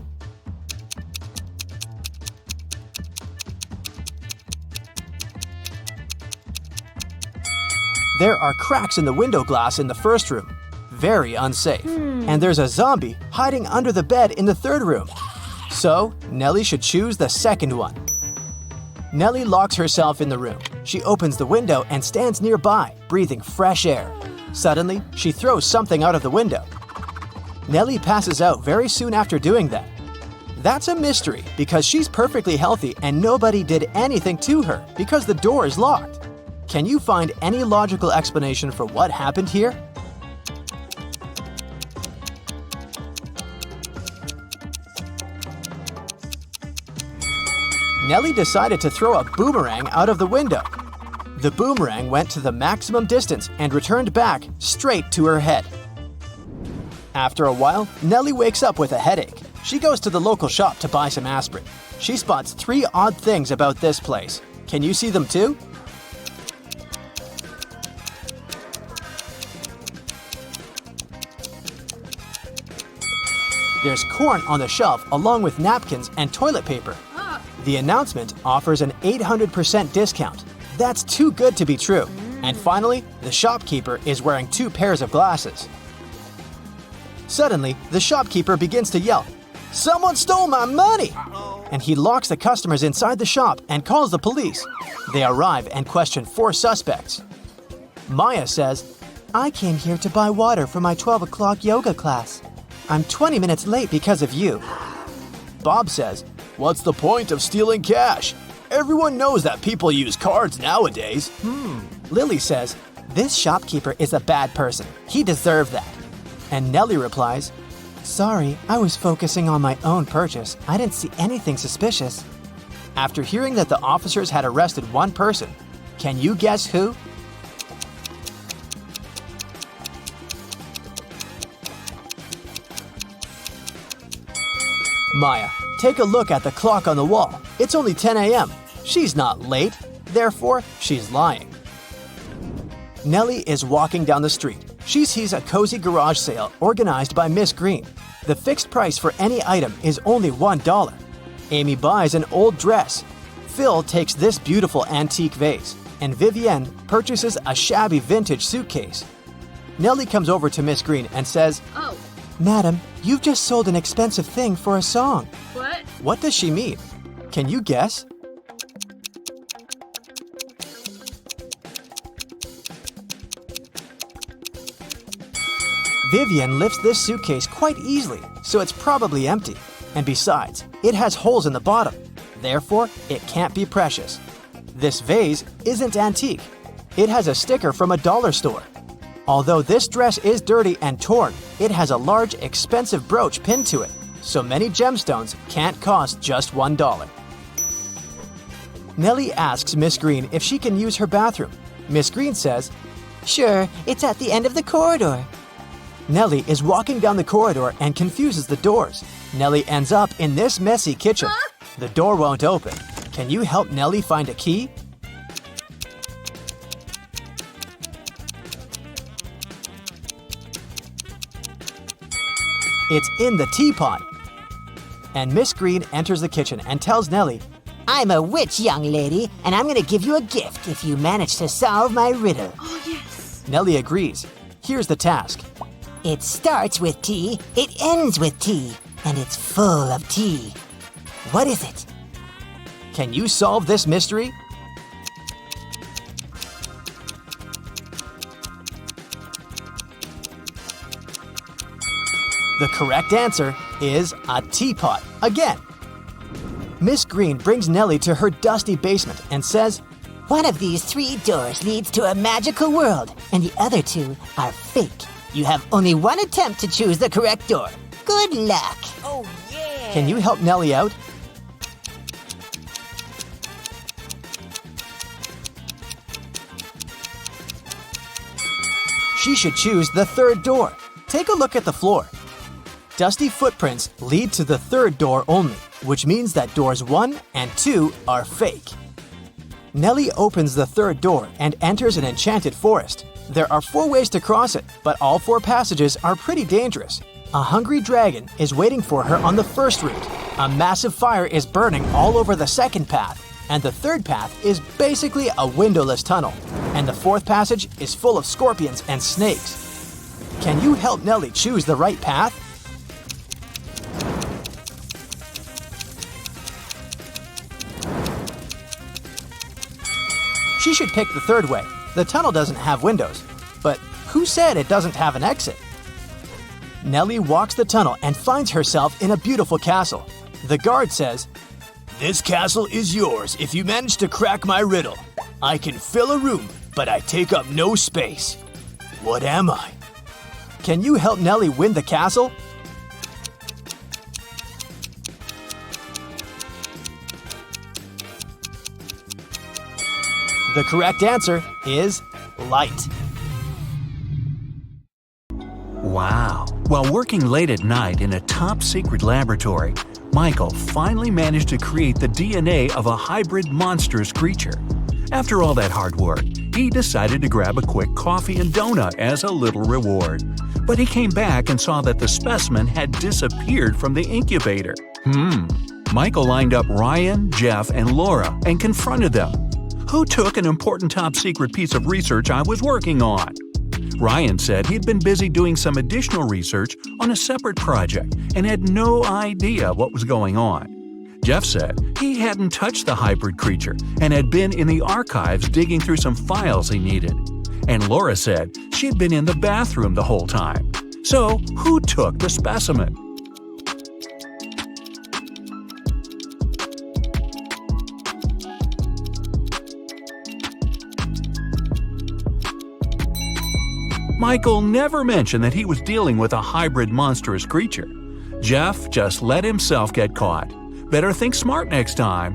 There are cracks in the window glass in the first room. Very unsafe. And there's a zombie hiding under the bed in the third room. So, Nellie should choose the second one. Nellie locks herself in the room. She opens the window and stands nearby, breathing fresh air. Suddenly, she throws something out of the window. Nellie passes out very soon after doing that. That's a mystery because she's perfectly healthy and nobody did anything to her because the door is locked. Can you find any logical explanation for what happened here? Nellie decided to throw a boomerang out of the window. The boomerang went to the maximum distance and returned back straight to her head. After a while, Nellie wakes up with a headache. She goes to the local shop to buy some aspirin. She spots 3 odd things about this place. Can you see them too? There's corn on the shelf along with napkins and toilet paper. The announcement offers an 800% discount. That's too good to be true. And finally, the shopkeeper is wearing 2 pairs of glasses. Suddenly, the shopkeeper begins to yell, "Someone stole my money!" And he locks the customers inside the shop and calls the police. They arrive and question 4 suspects. Maya says, "I came here to buy water for my 12 o'clock yoga class. I'm 20 minutes late because of you." Bob says, "What's the point of stealing cash? Everyone knows that people use cards nowadays." Lily says, "This shopkeeper is a bad person. He deserved that." And Nellie replies, "Sorry, I was focusing on my own purchase. I didn't see anything suspicious." After hearing that the officers had arrested one person, can you guess who? Maya, take a look at the clock on the wall. It's only 10 a.m. She's not late, therefore she's lying. Nellie is walking down the street. She sees a cozy garage sale organized by Miss Green. The fixed price for any item is only $1. Amy buys an old dress. Phil takes this beautiful antique vase, and Vivienne purchases a shabby vintage suitcase. Nellie comes over to Miss Green and says, Oh, "Madam, you've just sold an expensive thing for a song." what? What does she mean? Can you guess? Vivienne lifts this suitcase quite easily, so it's probably empty. And besides, it has holes in the bottom. Therefore, it can't be precious. This vase isn't antique. It has a sticker from a dollar store. Although this dress is dirty and torn, it has a large, expensive brooch pinned to it, so many gemstones can't cost just $1. Nellie asks Miss Green if she can use her bathroom. Miss Green says, Sure, it's at the end of the corridor. Nellie is walking down the corridor and confuses the doors. Nellie ends up in this messy kitchen. The door won't open. Can you help Nellie find a key? It's in the teapot. And Miss Green enters the kitchen and tells Nellie, I'm a witch, young lady, and I'm going to give you a gift if you manage to solve my riddle. Oh, yes. Nellie agrees. Here's the task. It starts with T, it ends with T, and it's full of tea. What is it? Can you solve this mystery? The correct answer is a teapot again. Miss Green brings Nellie to her dusty basement and says, One of these 3 doors leads to a magical world, and the other 2 are fake. You have only one attempt to choose the correct door. Good luck. Oh, yeah. Can you help Nellie out? She should choose the 3rd door. Take a look at the floor. Dusty footprints lead to the 3rd door only, which means that doors 1 and 2 are fake. Nellie opens the 3rd door and enters an enchanted forest. There are 4 ways to cross it, but all 4 passages are pretty dangerous. A hungry dragon is waiting for her on the first route. A massive fire is burning all over the 2nd path, and the 3rd path is basically a windowless tunnel. And the 4th passage is full of scorpions and snakes. Can you help Nellie choose the right path? She should pick the 3rd way. The tunnel doesn't have windows. But who said it doesn't have an exit? Nellie walks the tunnel and finds herself in a beautiful castle. The guard says, "This castle is yours if you manage to crack my riddle. I can fill a room, but I take up no space. What am I?" Can you help Nellie win the castle? The correct answer is light. Wow. While working late at night in a top-secret laboratory, Michael finally managed to create the DNA of a hybrid monstrous creature. After all that hard work, he decided to grab a quick coffee and donut as a little reward. But he came back and saw that the specimen had disappeared from the incubator. Michael lined up Ryan, Jeff, and Laura and confronted them. Who took an important top-secret piece of research I was working on? Ryan said he'd been busy doing some additional research on a separate project and had no idea what was going on. Jeff said he hadn't touched the hybrid creature and had been in the archives digging through some files he needed. And Laura said she'd been in the bathroom the whole time. So, who took the specimen? Michael never mentioned that he was dealing with a hybrid monstrous creature. Jeff just let himself get caught. Better think smart next time.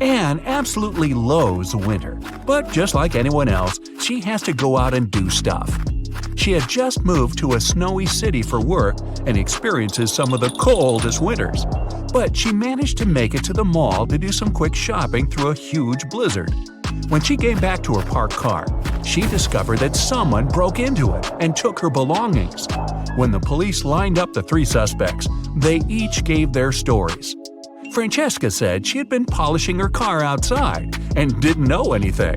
Anne absolutely loathes winter, but just like anyone else, she has to go out and do stuff. She had just moved to a snowy city for work and experiences some of the coldest winters. But she managed to make it to the mall to do some quick shopping through a huge blizzard. When she came back to her parked car, she discovered that someone broke into it and took her belongings. When the police lined up the three suspects, they each gave their stories. Francesca said she had been polishing her car outside and didn't know anything.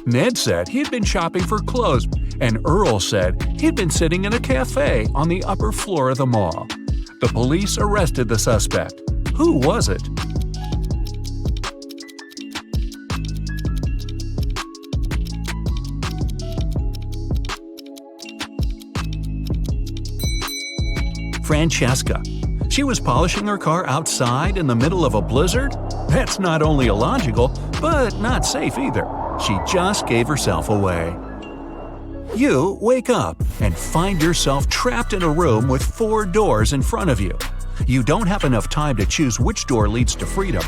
Ned said he had been shopping for clothes, and Earl said he had been sitting in a cafe on the upper floor of the mall. The police arrested the suspect. Who was it? Francesca. She was polishing her car outside in the middle of a blizzard? That's not only illogical, but not safe either. She just gave herself away. You wake up and find yourself trapped in a room with 4 doors in front of you. You don't have enough time to choose which door leads to freedom.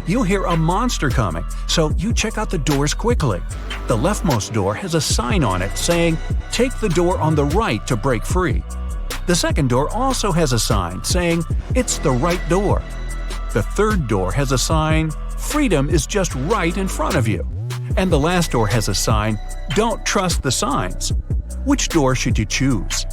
You hear a monster coming, so you check out the doors quickly. The leftmost door has a sign on it saying, "Take the door on the right to break free." The second door also has a sign saying, "It's the right door." The third door has a sign, "Freedom is just right in front of you." And the last door has a sign, "Don't trust the signs." Which door should you choose?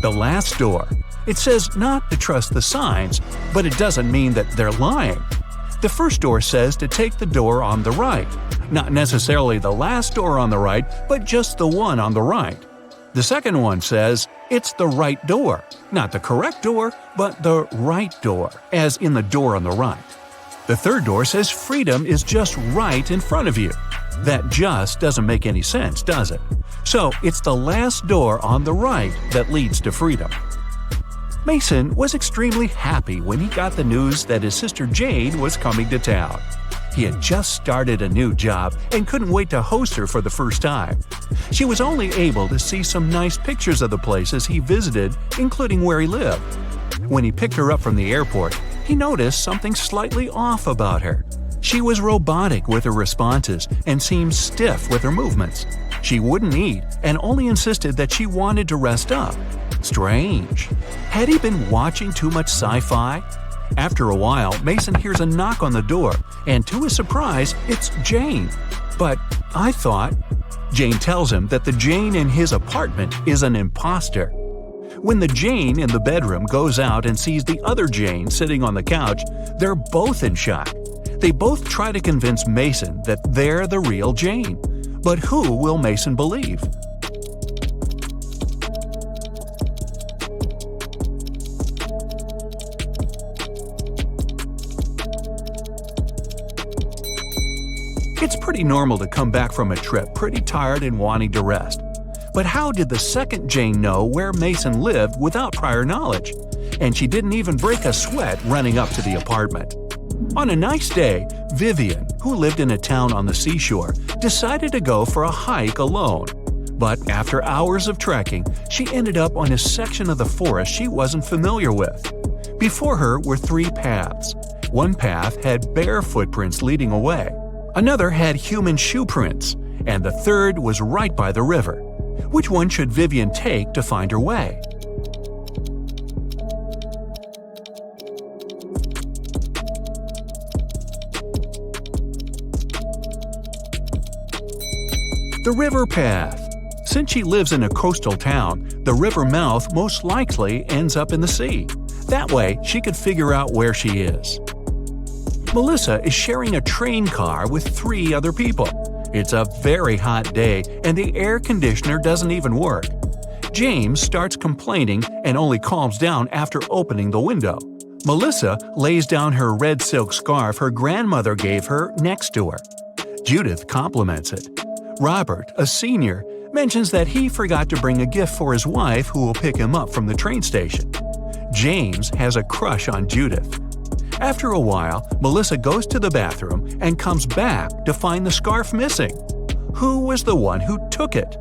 The last door. It says not to trust the signs, but it doesn't mean that they're lying. The first door says to take the door on the right. Not necessarily the last door on the right, but just the one on the right. The second one says, it's the right door. Not the correct door, but the right door, as in the door on the right. The third door says freedom is just right in front of you. That just doesn't make any sense, does it? So it's the last door on the right that leads to freedom. Mason was extremely happy when he got the news that his sister Jane was coming to town. He had just started a new job and couldn't wait to host her for the first time. She was only able to see some nice pictures of the places he visited, including where he lived. When he picked her up from the airport, he noticed something slightly off about her. She was robotic with her responses and seemed stiff with her movements. She wouldn't eat and only insisted that she wanted to rest up. Strange. Had he been watching too much sci-fi? After a while, Mason hears a knock on the door, and to his surprise, it's Jane. But I thought... Jane tells him that the Jane in his apartment is an imposter. When the Jane in the bedroom goes out and sees the other Jane sitting on the couch, they're both in shock. They both try to convince Mason that they're the real Jane. But who will Mason believe? It's pretty normal to come back from a trip pretty tired and wanting to rest. But how did the second Jane know where Mason lived without prior knowledge? And she didn't even break a sweat running up to the apartment. On a nice day, Vivian, who lived in a town on the seashore, decided to go for a hike alone. But after hours of trekking, she ended up on a section of the forest she wasn't familiar with. Before her were 3 paths. One path had bare footprints leading away. Another had human shoe prints, and the third was right by the river. Which one should Vivian take to find her way? The river path. Since she lives in a coastal town, the river mouth most likely ends up in the sea. That way, she could figure out where she is. Melissa is sharing a train car with 3 other people. It's a very hot day and the air conditioner doesn't even work. James starts complaining and only calms down after opening the window. Melissa lays down her red silk scarf her grandmother gave her next to her. Judith compliments it. Robert, a senior, mentions that he forgot to bring a gift for his wife who will pick him up from the train station. James has a crush on Judith. After a while, Melissa goes to the bathroom and comes back to find the scarf missing. Who was the one who took it?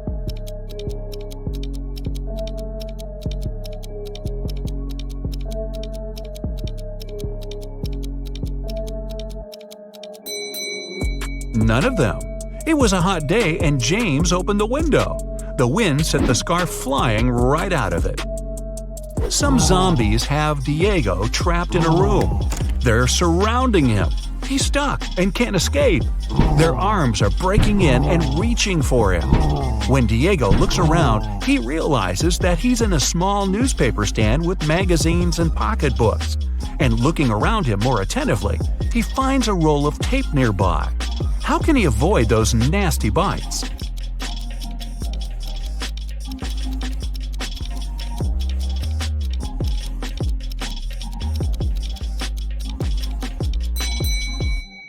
None of them. It was a hot day and James opened the window. The wind sent the scarf flying right out of it. Some zombies have Diego trapped in a room. They're surrounding him. He's stuck and can't escape. Their arms are breaking in and reaching for him. When Diego looks around, he realizes that he's in a small newspaper stand with magazines and pocketbooks. And looking around him more attentively, he finds a roll of tape nearby. How can he avoid those nasty bites?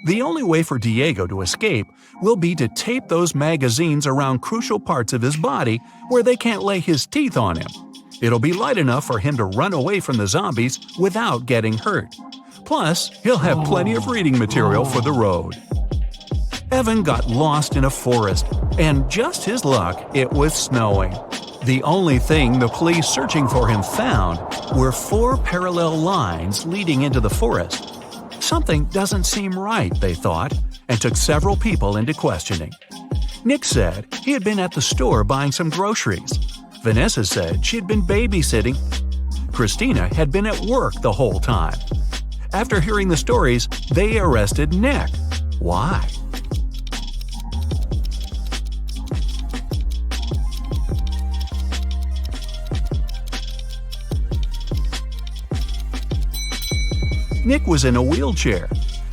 The only way for Diego to escape will be to tape those magazines around crucial parts of his body where they can't lay his teeth on him. It'll be light enough for him to run away from the zombies without getting hurt. Plus, he'll have plenty of reading material for the road. Evan got lost in a forest, and just his luck, it was snowing. The only thing the police searching for him found were 4 parallel lines leading into the forest. Something doesn't seem right, they thought, and took several people into questioning. Nick said he had been at the store buying some groceries. Vanessa said she had been babysitting. Christina had been at work the whole time. After hearing the stories, they arrested Nick. Why? Nick was in a wheelchair.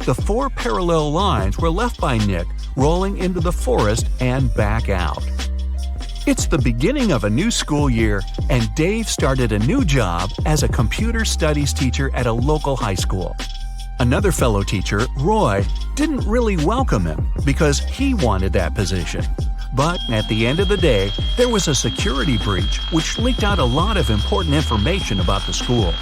The 4 parallel lines were left by Nick rolling into the forest and back out. It's the beginning of a new school year, and Dave started a new job as a computer studies teacher at a local high school. Another fellow teacher, Roy, didn't really welcome him because he wanted that position. But at the end of the day, there was a security breach which leaked out a lot of important information about the school.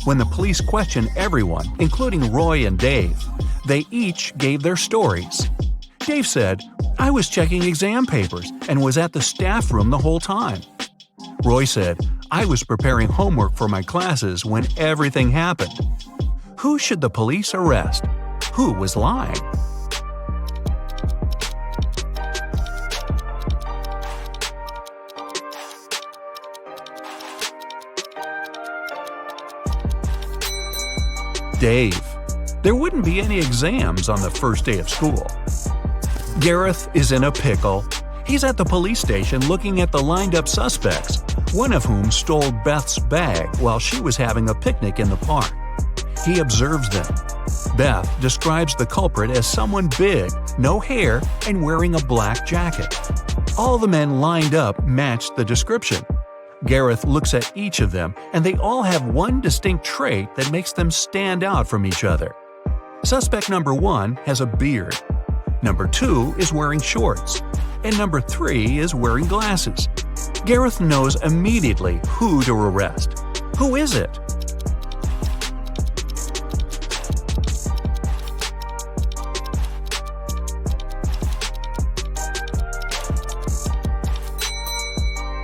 When the police questioned everyone, including Roy and Dave, they each gave their stories. Dave said, "I was checking exam papers and was at the staff room the whole time." Roy said, "I was preparing homework for my classes when everything happened." Who should the police arrest? Who was lying? Dave. There wouldn't be any exams on the first day of school. Gareth is in a pickle. He's at the police station looking at the lined-up suspects, one of whom stole Beth's bag while she was having a picnic in the park. He observes them. Beth describes the culprit as someone big, no hair, and wearing a black jacket. All the men lined up matched the description. Gareth looks at each of them, and they all have one distinct trait that makes them stand out from each other. Suspect number 1 has a beard. Number 2 is wearing shorts. And number 3 is wearing glasses. Gareth knows immediately who to arrest. Who is it?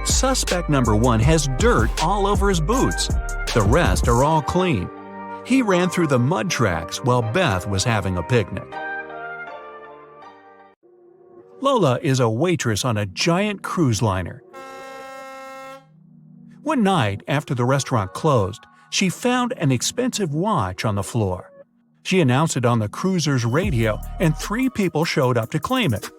Suspect number 1 has dirt all over his boots. The rest are all clean. He ran through the mud tracks while Beth was having a picnic. Lola is a waitress on a giant cruise liner. One night, after the restaurant closed, she found an expensive watch on the floor. She announced it on the cruiser's radio, and 3 people showed up to claim it.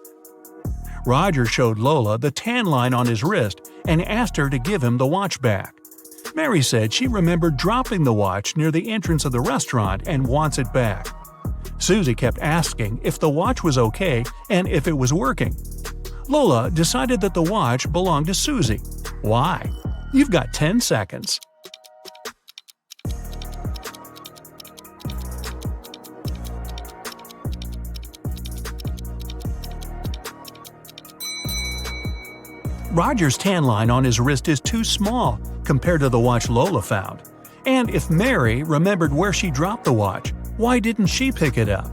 Roger showed Lola the tan line on his wrist and asked her to give him the watch back. Mary said she remembered dropping the watch near the entrance of the restaurant and wants it back. Susie kept asking if the watch was okay and if it was working. Lola decided that the watch belonged to Susie. Why? You've got 10 seconds. Roger's tan line on his wrist is too small compared to the watch Lola found. And if Mary remembered where she dropped the watch, why didn't she pick it up?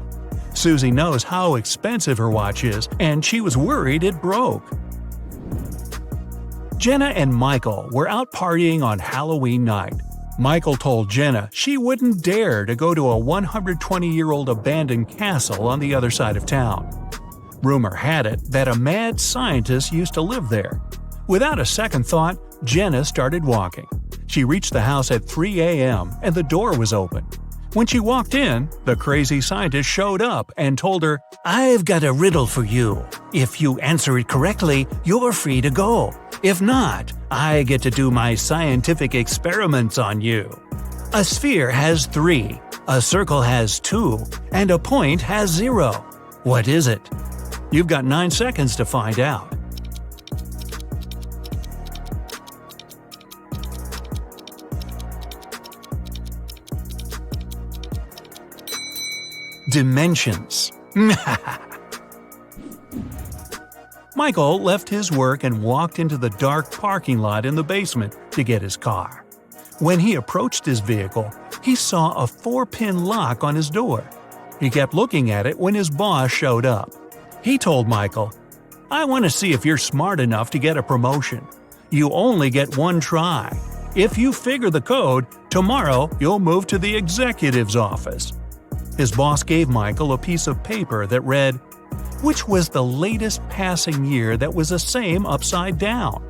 Susie knows how expensive her watch is, and she was worried it broke. Jenna and Michael were out partying on Halloween night. Michael told Jenna she wouldn't dare to go to a 120-year-old abandoned castle on the other side of town. Rumor had it that a mad scientist used to live there. Without a second thought, Jenna started walking. She reached the house at 3 a.m. and the door was open. When she walked in, the crazy scientist showed up and told her, "I've got a riddle for you. If you answer it correctly, you're free to go. If not, I get to do my scientific experiments on you. A sphere has 3, a circle has 2, and a point has 0. What is it?" You've got 9 seconds to find out. Dimensions. Michael left his work and walked into the dark parking lot in the basement to get his car. When he approached his vehicle, he saw a 4-pin lock on his door. He kept looking at it when his boss showed up. He told Michael, "I want to see if you're smart enough to get a promotion. You only get 1 try. If you figure the code, tomorrow you'll move to the executive's office." His boss gave Michael a piece of paper that read, "Which was the latest passing year that was the same upside down?"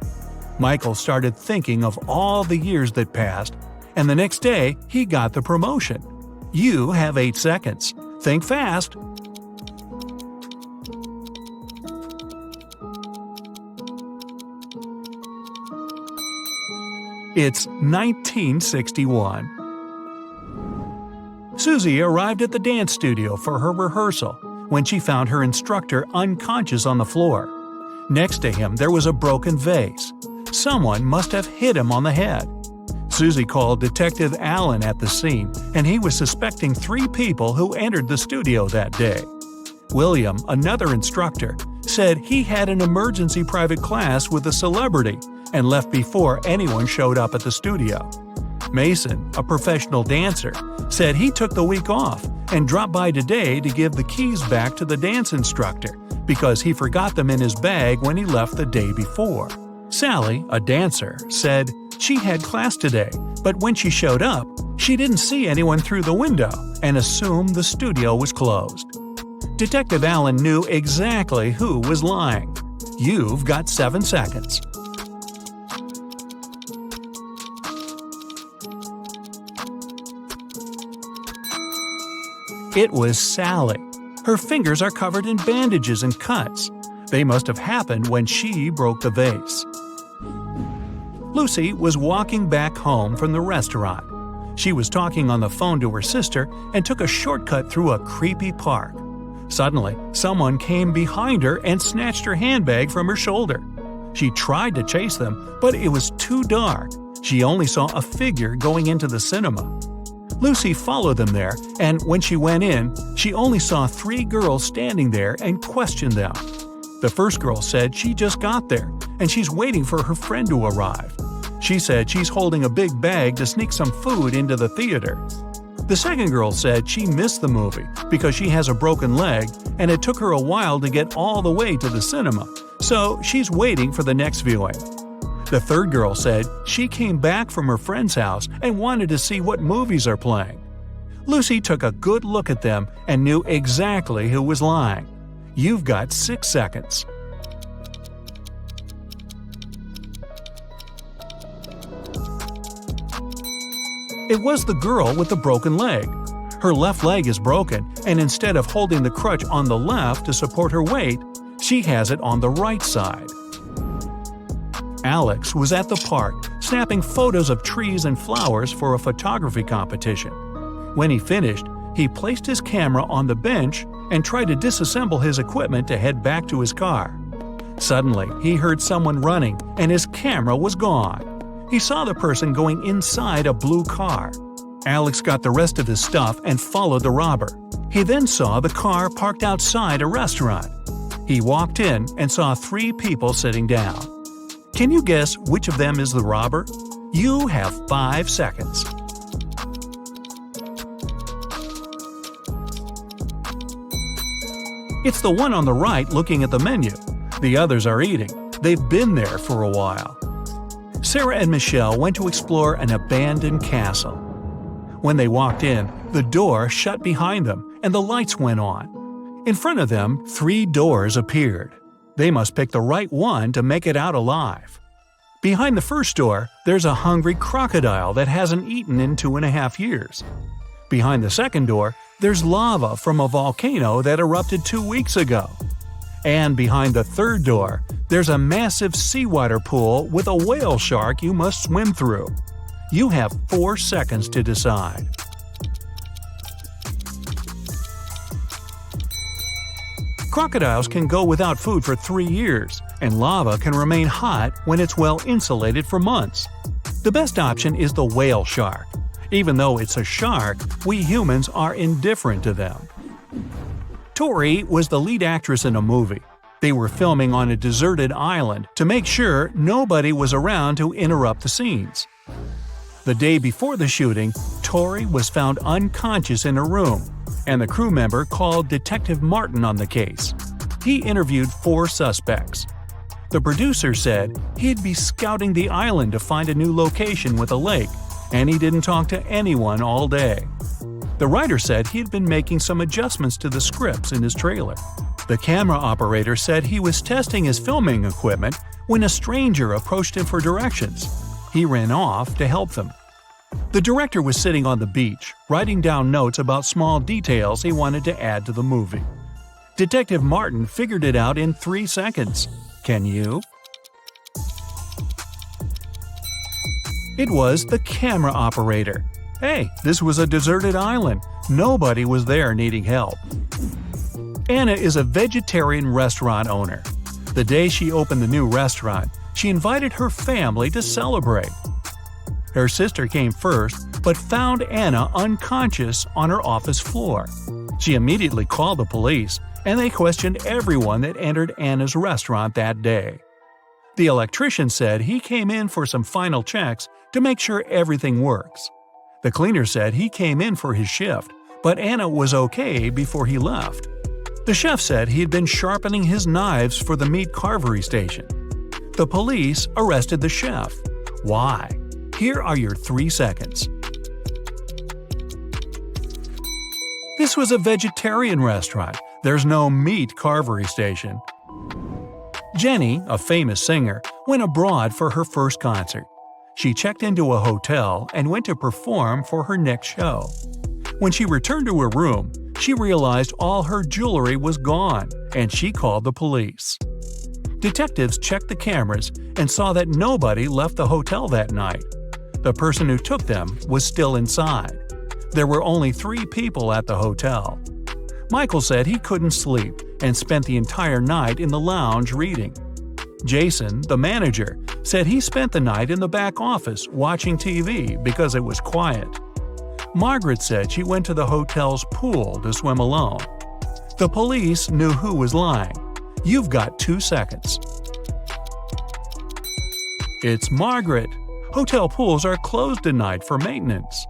Michael started thinking of all the years that passed, and the next day he got the promotion. You have 8 seconds. Think fast. It's 1961. Susie arrived at the dance studio for her rehearsal when she found her instructor unconscious on the floor. Next to him there was a broken vase. Someone must have hit him on the head. Susie called Detective Allen at the scene, and he was suspecting 3 people who entered the studio that day. William, another instructor, said he had an emergency private class with a celebrity and left before anyone showed up at the studio. Mason, a professional dancer, said he took the week off and dropped by today to give the keys back to the dance instructor because he forgot them in his bag when he left the day before. Sally, a dancer, said she had class today, but when she showed up, she didn't see anyone through the window and assumed the studio was closed. Detective Allen knew exactly who was lying. You've got 7 seconds. It was Sally. Her fingers are covered in bandages and cuts. They must have happened when she broke the vase. Lucy was walking back home from the restaurant. She was talking on the phone to her sister and took a shortcut through a creepy park. Suddenly, someone came behind her and snatched her handbag from her shoulder. She tried to chase them, but it was too dark. She only saw a figure going into the cinema. Lucy followed them there, and when she went in, she only saw 3 girls standing there and questioned them. The first girl said she just got there, and she's waiting for her friend to arrive. She said she's holding a big bag to sneak some food into the theater. The second girl said she missed the movie because she has a broken leg, and it took her a while to get all the way to the cinema, so she's waiting for the next viewing. The third girl said she came back from her friend's house and wanted to see what movies are playing. Lucy took a good look at them and knew exactly who was lying. You've got 6 seconds. It was the girl with the broken leg. Her left leg is broken, and instead of holding the crutch on the left to support her weight, she has it on the right side. Alex was at the park, snapping photos of trees and flowers for a photography competition. When he finished, he placed his camera on the bench and tried to disassemble his equipment to head back to his car. Suddenly, he heard someone running, and his camera was gone. He saw the person going inside a blue car. Alex got the rest of his stuff and followed the robber. He then saw the car parked outside a restaurant. He walked in and saw 3 people sitting down. Can you guess which of them is the robber? You have 5 seconds. It's the one on the right looking at the menu. The others are eating. They've been there for a while. Sarah and Michelle went to explore an abandoned castle. When they walked in, the door shut behind them and the lights went on. In front of them, 3 doors appeared. They must pick the right one to make it out alive. Behind the first door, there's a hungry crocodile that hasn't eaten in 2.5 years. Behind the second door, there's lava from a volcano that erupted 2 weeks ago. And behind the third door, there's a massive seawater pool with a whale shark you must swim through. You have 4 seconds to decide. Crocodiles can go without food for 3 years, and lava can remain hot when it's well insulated for months. The best option is the whale shark. Even though it's a shark, we humans are indifferent to them. Tori was the lead actress in a movie. They were filming on a deserted island to make sure nobody was around to interrupt the scenes. The day before the shooting, Tori was found unconscious in her room, and the crew member called Detective Martin on the case. He interviewed 4 suspects. The producer said he'd be scouting the island to find a new location with a lake, and he didn't talk to anyone all day. The writer said he'd been making some adjustments to the scripts in his trailer. The camera operator said he was testing his filming equipment when a stranger approached him for directions. He ran off to help them. The director was sitting on the beach, writing down notes about small details he wanted to add to the movie. Detective Martin figured it out in 3 seconds. Can you? It was the camera operator. Hey, this was a deserted island. Nobody was there needing help. Anna is a vegetarian restaurant owner. The day she opened the new restaurant, she invited her family to celebrate. Her sister came first, but found Anna unconscious on her office floor. She immediately called the police, and they questioned everyone that entered Anna's restaurant that day. The electrician said he came in for some final checks to make sure everything works. The cleaner said he came in for his shift, but Anna was okay before he left. The chef said he had been sharpening his knives for the meat carvery station. The police arrested the chef. Why? Here are your 3 seconds. This was a vegetarian restaurant. There's no meat carvery station. Jenny, a famous singer, went abroad for her first concert. She checked into a hotel and went to perform for her next show. When she returned to her room, she realized all her jewelry was gone, and she called the police. Detectives checked the cameras and saw that nobody left the hotel that night. The person who took them was still inside. There were only 3 people at the hotel. Michael said he couldn't sleep and spent the entire night in the lounge reading. Jason, the manager, said he spent the night in the back office watching TV because it was quiet. Margaret said she went to the hotel's pool to swim alone. The police knew who was lying. You've got 2 seconds. It's Margaret. Hotel pools are closed tonight for maintenance.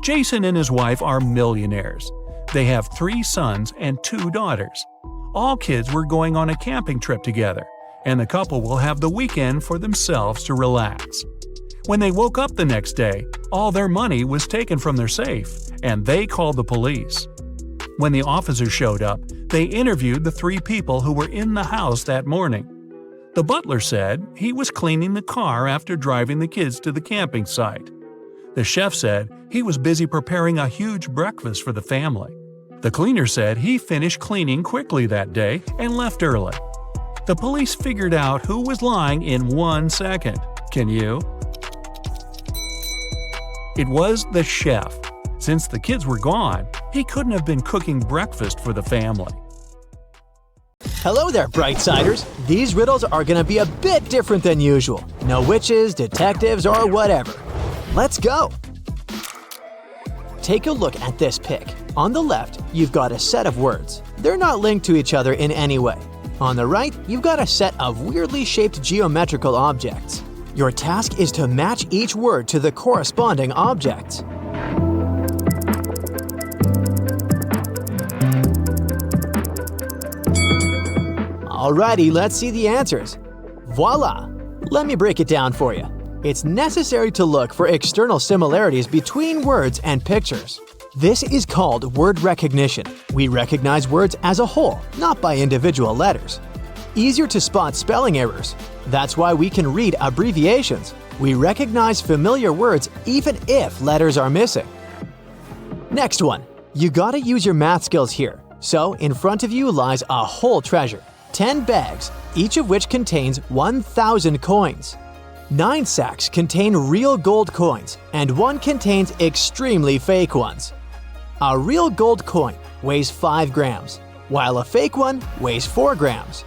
Jason and his wife are millionaires. They have 3 sons and 2 daughters. All kids were going on a camping trip together, and the couple will have the weekend for themselves to relax. When they woke up the next day, all their money was taken from their safe, and they called the police. When the officers showed up, they interviewed the 3 people who were in the house that morning. The butler said he was cleaning the car after driving the kids to the camping site. The chef said he was busy preparing a huge breakfast for the family. The cleaner said he finished cleaning quickly that day and left early. The police figured out who was lying in 1 second. Can you? It was the chef. Since the kids were gone, he couldn't have been cooking breakfast for the family. Hello there, Brightsiders! These riddles are gonna be a bit different than usual. No witches, detectives, or whatever. Let's go! Take a look at this pic. On the left, you've got a set of words. They're not linked to each other in any way. On the right, you've got a set of weirdly shaped geometrical objects. Your task is to match each word to the corresponding objects. Alrighty, let's see the answers. Voila! Let me break it down for you. It's necessary to look for external similarities between words and pictures. This is called word recognition. We recognize words as a whole, not by individual letters. Easier to spot spelling errors. That's why we can read abbreviations. We recognize familiar words even if letters are missing. Next one. You gotta use your math skills here. So, in front of you lies a whole treasure. 10 bags, each of which contains 1,000 coins. 9 sacks contain real gold coins, and 1 contains extremely fake ones. A real gold coin weighs 5 grams, while a fake one weighs 4 grams.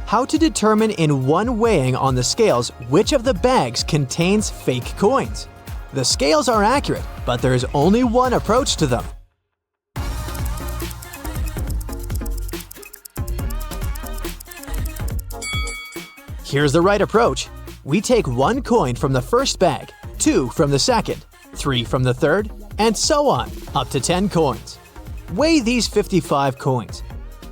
How to determine in one weighing on the scales which of the bags contains fake coins? The scales are accurate, but there is only one approach to them. Here's the right approach. We take 1 coin from the first bag, 2 from the second, 3 from the third, and so on, up to 10 coins. Weigh these 55 coins.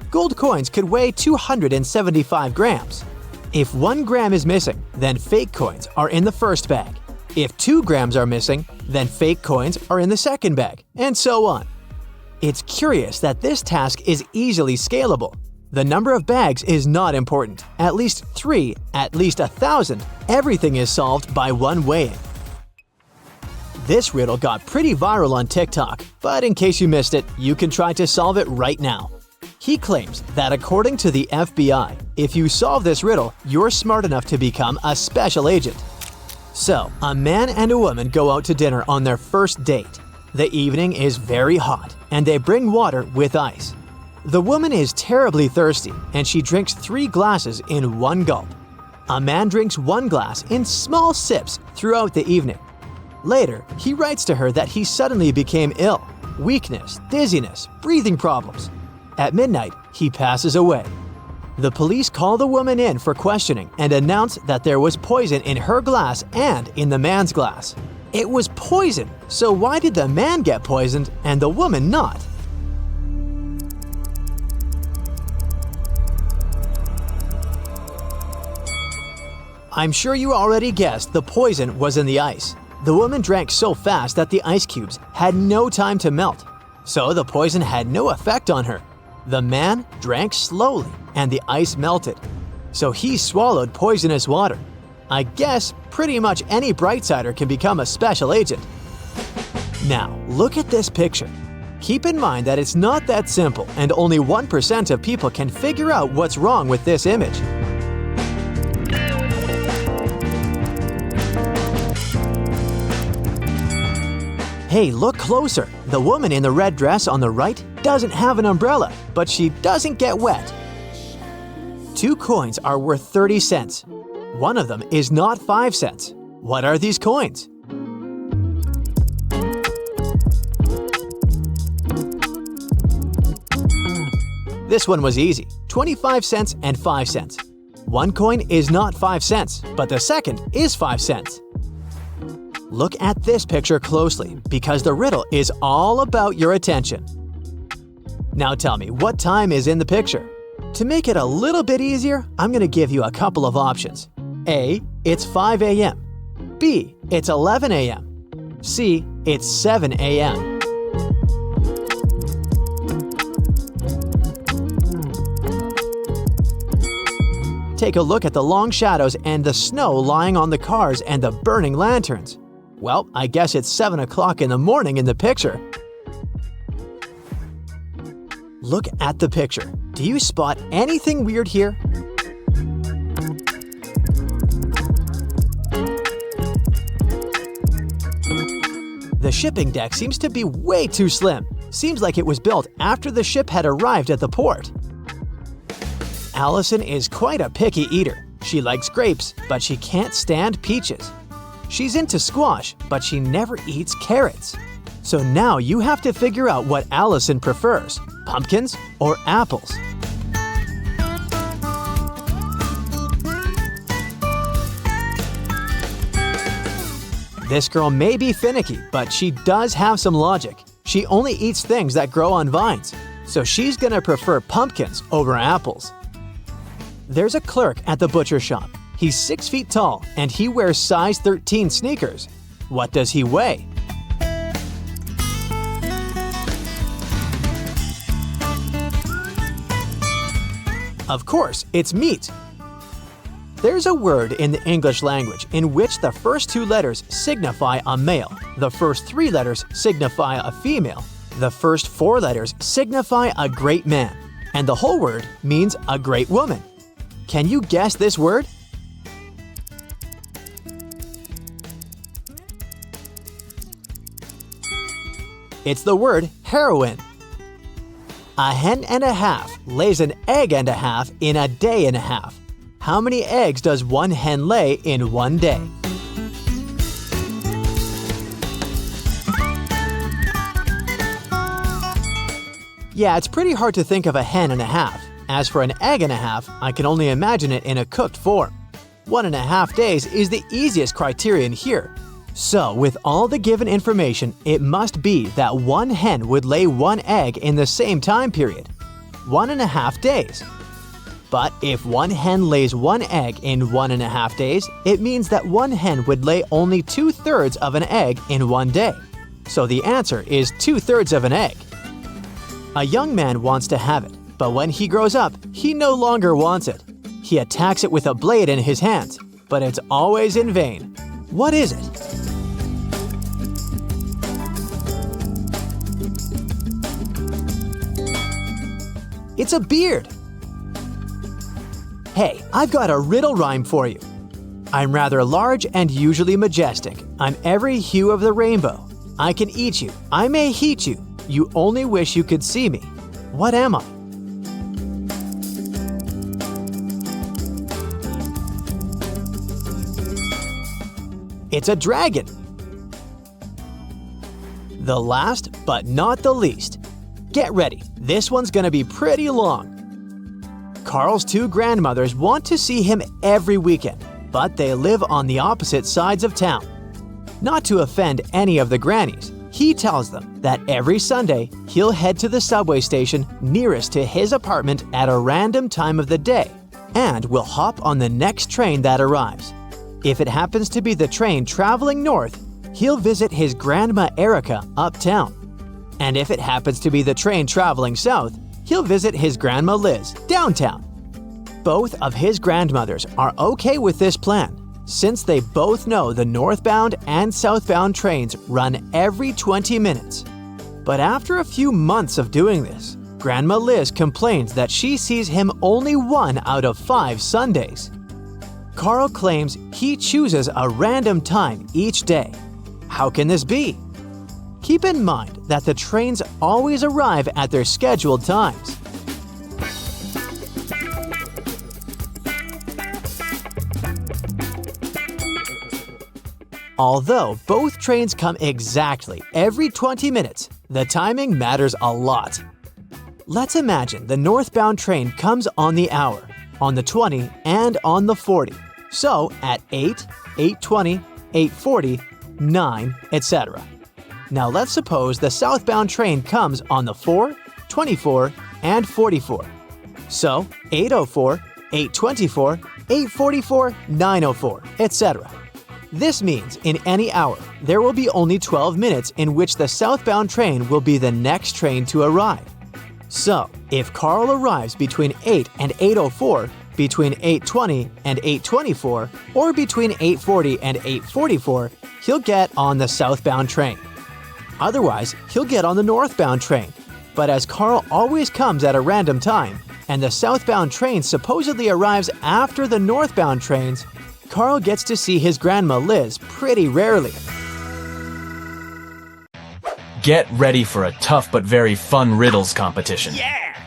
Gold coins could weigh 275 grams. If 1 gram is missing, then fake coins are in the first bag. If 2 grams are missing, then fake coins are in the second bag, and so on. It's curious that this task is easily scalable. The number of bags is not important. At least 3, at least 1,000, everything is solved by 1 weighing. This riddle got pretty viral on TikTok, but in case you missed it, you can try to solve it right now. He claims that according to the FBI, if you solve this riddle, you're smart enough to become a special agent. So, a man and a woman go out to dinner on their first date. The evening is very hot, and they bring water with ice. The woman is terribly thirsty, and she drinks 3 glasses in 1 gulp. A man drinks 1 glass in small sips throughout the evening. Later, he writes to her that he suddenly became ill. Weakness, dizziness, breathing problems. At midnight, he passes away. The police call the woman in for questioning and announce that there was poison in her glass and in the man's glass. It was poison, so why did the man get poisoned and the woman not? I'm sure you already guessed the poison was in the ice. The woman drank so fast that the ice cubes had no time to melt, so the poison had no effect on her. The man drank slowly and the ice melted, so he swallowed poisonous water. I guess pretty much any brightsider can become a special agent. Now, look at this picture. Keep in mind that it's not that simple and only 1% of people can figure out what's wrong with this image. Hey, look closer. The woman in the red dress on the right doesn't have an umbrella, but she doesn't get wet. 2 coins are worth 30 cents. One of them is not 5 cents. What are these coins? This one was easy. 25 cents and 5 cents. 1 coin is not 5 cents, but the second is 5 cents. Look at this picture closely, because the riddle is all about your attention. Now tell me, what time is in the picture? To make it a little bit easier, I'm going to give you a couple of options. A. It's 5 a.m. B. It's 11 a.m. C. It's 7 a.m. Take a look at the long shadows and the snow lying on the cars and the burning lanterns. Well, I guess it's 7 o'clock in the morning in the picture. Look at the picture. Do you spot anything weird here? The shipping deck seems to be way too slim. Seems like it was built after the ship had arrived at the port. Allison is quite a picky eater. She likes grapes, but she can't stand peaches. She's into squash, but she never eats carrots. So now you have to figure out what Allison prefers, pumpkins or apples. This girl may be finicky, but she does have some logic. She only eats things that grow on vines, so she's gonna prefer pumpkins over apples. There's a clerk at the butcher shop. He's 6 feet tall and he wears size 13 sneakers. What does he weigh? Of course, it's meat. There's a word in the English language in which the first 2 letters signify a male, the first 3 letters signify a female, the first 4 letters signify a great man, and the whole word means a great woman. Can you guess this word? It's the word heroine. A hen and a half lays an egg and a half in a day and a half. How many eggs does one hen lay in one day? Yeah, it's pretty hard to think of a hen and a half. As for an egg and a half, I can only imagine it in a cooked form. 1.5 days is the easiest criterion here. So, with all the given information, it must be that one hen would lay 1 egg in the same time period. 1.5 days. But if one hen lays 1 egg in 1.5 days, it means that one hen would lay only 2/3 of an egg in one day. So the answer is 2/3 of an egg. A young man wants to have it, but when he grows up, he no longer wants it. He attacks it with a blade in his hands, but it's always in vain. What is it? It's a beard. Hey, I've got a riddle rhyme for you. I'm rather large and usually majestic. I'm every hue of the rainbow. I can eat you. I may heat you. You only wish you could see me. What am I? It's a dragon. The last, but not the least. Get ready. This one's gonna be pretty long. Carl's 2 grandmothers want to see him every weekend, but they live on the opposite sides of town. Not to offend any of the grannies, he tells them that every Sunday he'll head to the subway station nearest to his apartment at a random time of the day and will hop on the next train that arrives. If it happens to be the train traveling north, he'll visit his grandma Erica uptown. And if it happens to be the train traveling south, he'll visit his grandma Liz downtown. Both of his grandmothers are okay with this plan, since they both know the northbound and southbound trains run every 20 minutes. But after a few months of doing this, Grandma Liz complains that she sees him only 1 out of 5 Sundays. Carl claims he chooses a random time each day. How can this be? Keep in mind that the trains always arrive at their scheduled times. Although both trains come exactly every 20 minutes, the timing matters a lot. Let's imagine the northbound train comes on the hour, on the 20, and on the 40. So at 8, 8:20, 8:40, 9, etc. Now let's suppose the southbound train comes on the 4, 24, and 44. So 8:04, 8:24, 8:44, 9:04, etc. This means in any hour, there will be only 12 minutes in which the southbound train will be the next train to arrive. So, if Carl arrives between 8 and 8:04, between 8:20 and 8:24, or between 8:40 and 8:44, he'll get on the southbound train. Otherwise, he'll get on the northbound train. But as Carl always comes at a random time, and the southbound train supposedly arrives after the northbound trains, Carl gets to see his grandma Liz pretty rarely. Get ready for a tough but very fun riddles competition.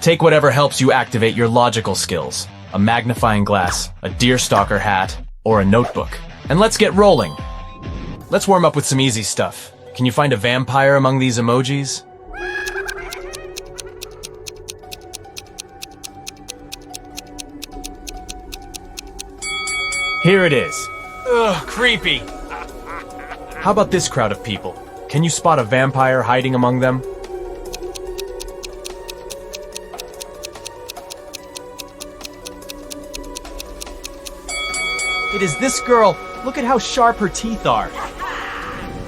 Take whatever helps you activate your logical skills. A magnifying glass, a deerstalker hat, or a notebook. And let's get rolling. Let's warm up with some easy stuff. Can you find a vampire among these emojis? Here it is. Ugh, creepy. How about this crowd of people? Can you spot a vampire hiding among them? It is this girl. Look at how sharp her teeth are.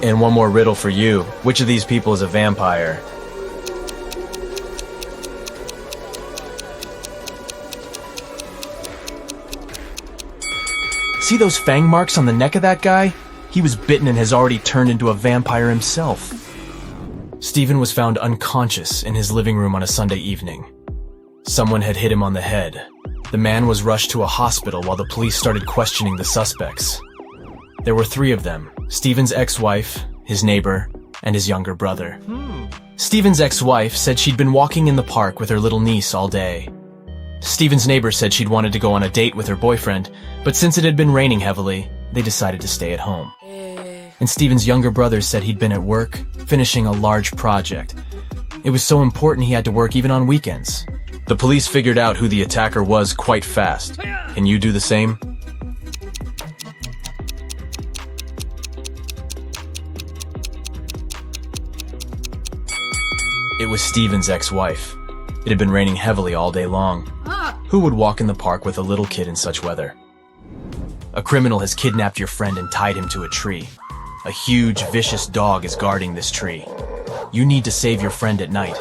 And one more riddle for you. Which of these people is a vampire? See those fang marks on the neck of that guy? He was bitten and has already turned into a vampire himself. Stephen was found unconscious in his living room on a Sunday evening. Someone had hit him on the head. The man was rushed to a hospital while the police started questioning the suspects. There were 3 of them: Stephen's ex-wife, his neighbor, and his younger brother. Stephen's ex-wife said she'd been walking in the park with her little niece all day. Stephen's neighbor said she'd wanted to go on a date with her boyfriend, but since it had been raining heavily, they decided to stay at home. And Stephen's younger brother said he'd been at work, finishing a large project. It was so important he had to work even on weekends. The police figured out who the attacker was quite fast. Can you do the same? It was Stephen's ex-wife. It had been raining heavily all day long. Who would walk in the park with a little kid in such weather? A criminal has kidnapped your friend and tied him to a tree. A huge, vicious dog is guarding this tree. You need to save your friend at night.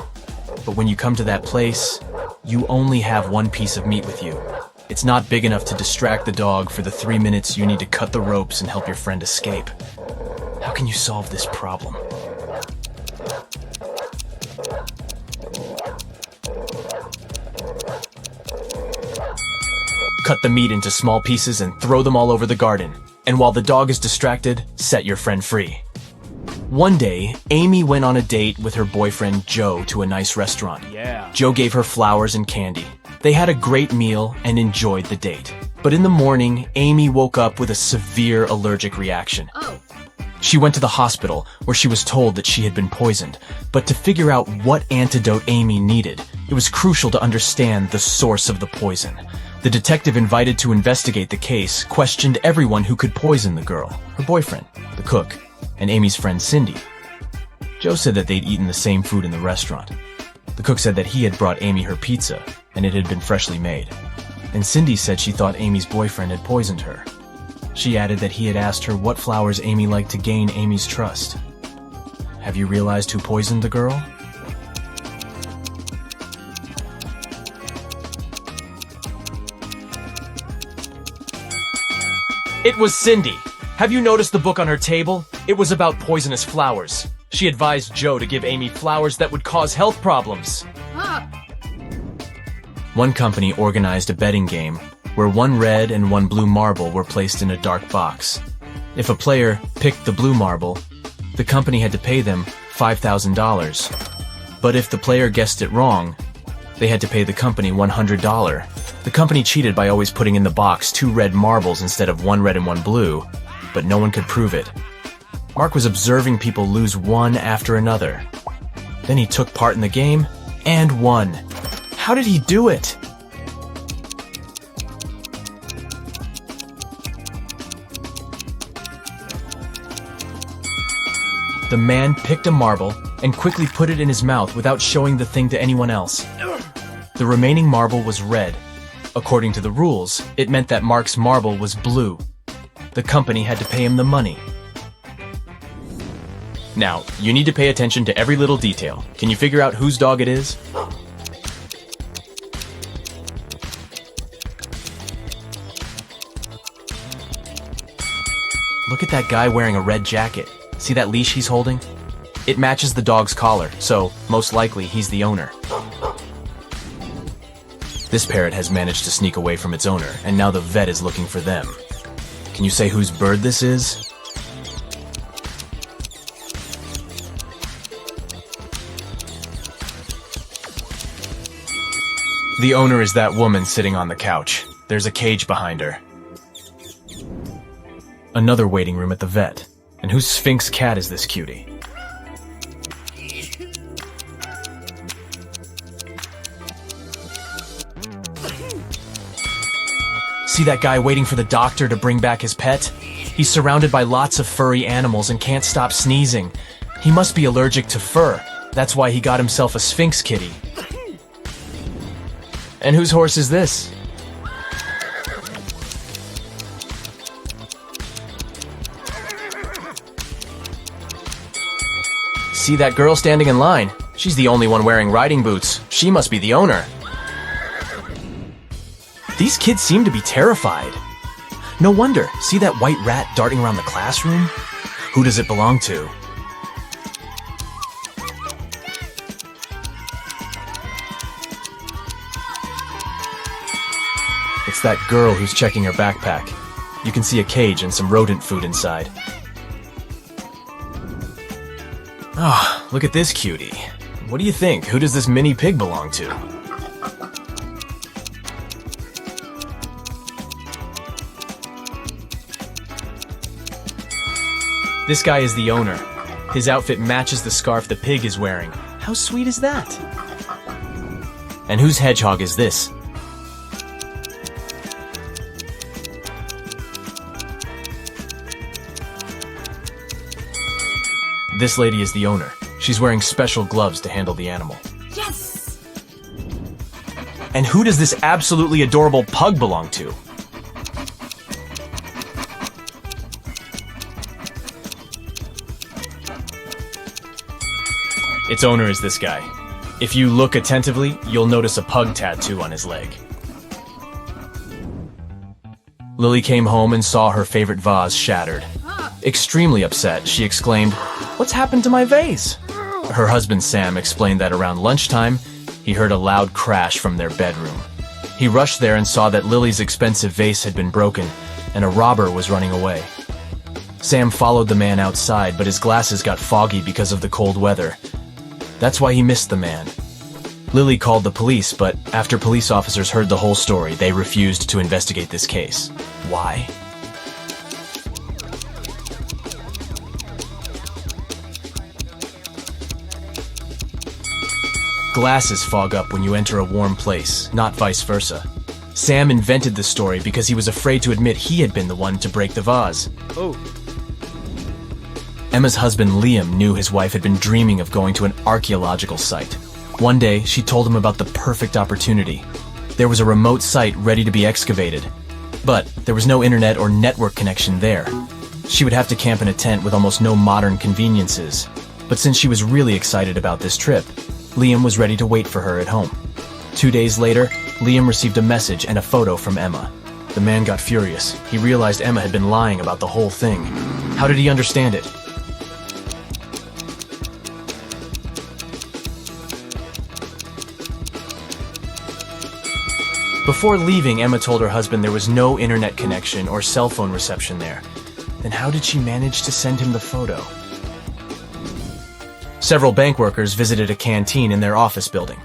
But when you come to that place, you only have 1 piece of meat with you. It's not big enough to distract the dog for the 3 minutes you need to cut the ropes and help your friend escape. How can you solve this problem? Cut the meat into small pieces and throw them all over the garden. And while the dog is distracted, set your friend free. One day, Amy went on a date with her boyfriend Joe to a nice restaurant. Joe gave her flowers and candy. They had a great meal and enjoyed the date. But in the morning, Amy woke up with a severe allergic reaction. She went to the hospital, where she was told that she had been poisoned. But to figure out what antidote Amy needed, it was crucial to understand the source of the poison. The detective invited to investigate the case questioned everyone who could poison the girl, her boyfriend, the cook, and Amy's friend Cindy. Joe said that they'd eaten the same food in the restaurant. The cook said that he had brought Amy her pizza, and it had been freshly made. And Cindy said she thought Amy's boyfriend had poisoned her. She added that he had asked her what flowers Amy liked to gain Amy's trust. Have you realized who poisoned the girl? It was Cindy. Have you noticed the book on her table? It was about poisonous flowers. She advised Joe to give Amy flowers that would cause health problems. One company organized a betting game where 1 red and 1 blue marble were placed in a dark box. If a player picked the blue marble, the company had to pay them $5,000. But if the player guessed it wrong, they had to pay the company $100. The company cheated by always putting in the box 2 red marbles instead of 1 red and 1 blue, but no one could prove it. Mark was observing people lose one after another. Then he took part in the game and won. How did he do it? The man picked a marble and quickly put it in his mouth without showing the thing to anyone else. The remaining marble was red. According to the rules, it meant that Mark's marble was blue. The company had to pay him the money. Now, you need to pay attention to every little detail. Can you figure out whose dog it is? Look at that guy wearing a red jacket. See that leash he's holding? It matches the dog's collar, so most likely he's the owner. This parrot has managed to sneak away from its owner, and now the vet is looking for them. Can you say whose bird this is? The owner is that woman sitting on the couch. There's a cage behind her. Another waiting room at the vet. And whose Sphinx cat is this cutie? See that guy waiting for the doctor to bring back his pet? He's surrounded by lots of furry animals and can't stop sneezing. He must be allergic to fur. That's why he got himself a Sphinx kitty. And whose horse is this? See that girl standing in line? She's the only one wearing riding boots. She must be the owner. These kids seem to be terrified. No wonder. See that white rat darting around the classroom? Who does it belong to? It's that girl who's checking her backpack. You can see a cage and some rodent food inside. Oh, look at this cutie. What do you think? Who does this mini pig belong to? This guy is the owner. His outfit matches the scarf the pig is wearing. How sweet is that? And whose hedgehog is this? This lady is the owner. She's wearing special gloves to handle the animal. Yes! And who does this absolutely adorable pug belong to? Its owner is this guy. If you look attentively, you'll notice a pug tattoo on his leg. Lily came home and saw her favorite vase shattered. Extremely upset, she exclaimed, "What's happened to my vase?" Her husband Sam explained that around lunchtime, he heard a loud crash from their bedroom. He rushed there and saw that Lily's expensive vase had been broken, and a robber was running away. Sam followed the man outside, but his glasses got foggy because of the cold weather. That's why he missed the man. Lily called the police, but after police officers heard the whole story, they refused to investigate this case. Why? Glasses fog up when you enter a warm place, not vice versa. Sam invented this story because he was afraid to admit he had been the one to break the vase. Oh. Emma's husband Liam knew his wife had been dreaming of going to an archaeological site. One day, she told him about the perfect opportunity. There was a remote site ready to be excavated, but there was no internet or network connection there. She would have to camp in a tent with almost no modern conveniences. But since she was really excited about this trip, Liam was ready to wait for her at home. 2 days later, Liam received a message and a photo from Emma. The man got furious. He realized Emma had been lying about the whole thing. How did he understand it? Before leaving, Emma told her husband there was no internet connection or cell phone reception there. Then how did she manage to send him the photo? Several bank workers visited a canteen in their office building.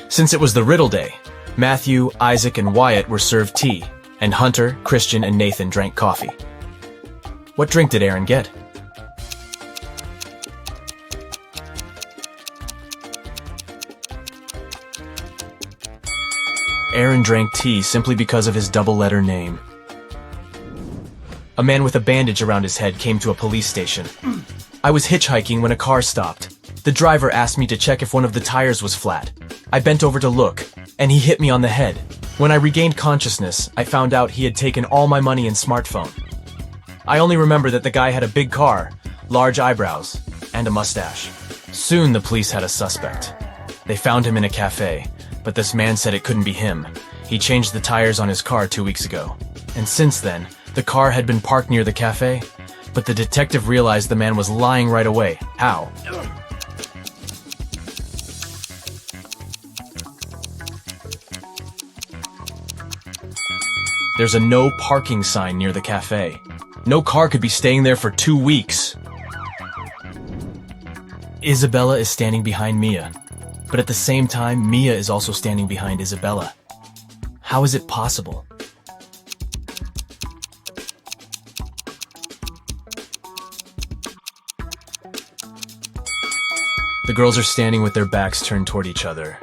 Since it was the Riddle day, Matthew, Isaac, and Wyatt were served tea, and Hunter, Christian, and Nathan drank coffee. What drink did Aaron get? Aaron drank tea simply because of his double-letter name. A man with a bandage around his head came to a police station. I was hitchhiking when a car stopped. The driver asked me to check if one of the tires was flat. I bent over to look, and he hit me on the head. When I regained consciousness, I found out he had taken all my money and smartphone. I only remember that the guy had a big car, large eyebrows, and a mustache. Soon the police had a suspect. They found him in a cafe, but this man said it couldn't be him. He changed the tires on his car 2 weeks ago. And since then, the car had been parked near the cafe, but the detective realized the man was lying right away. How? There's a no parking sign near the cafe. No car could be staying there for 2 weeks. Isabella is standing behind Mia, but at the same time, Mia is also standing behind Isabella. How is it possible? The girls are standing with their backs turned toward each other.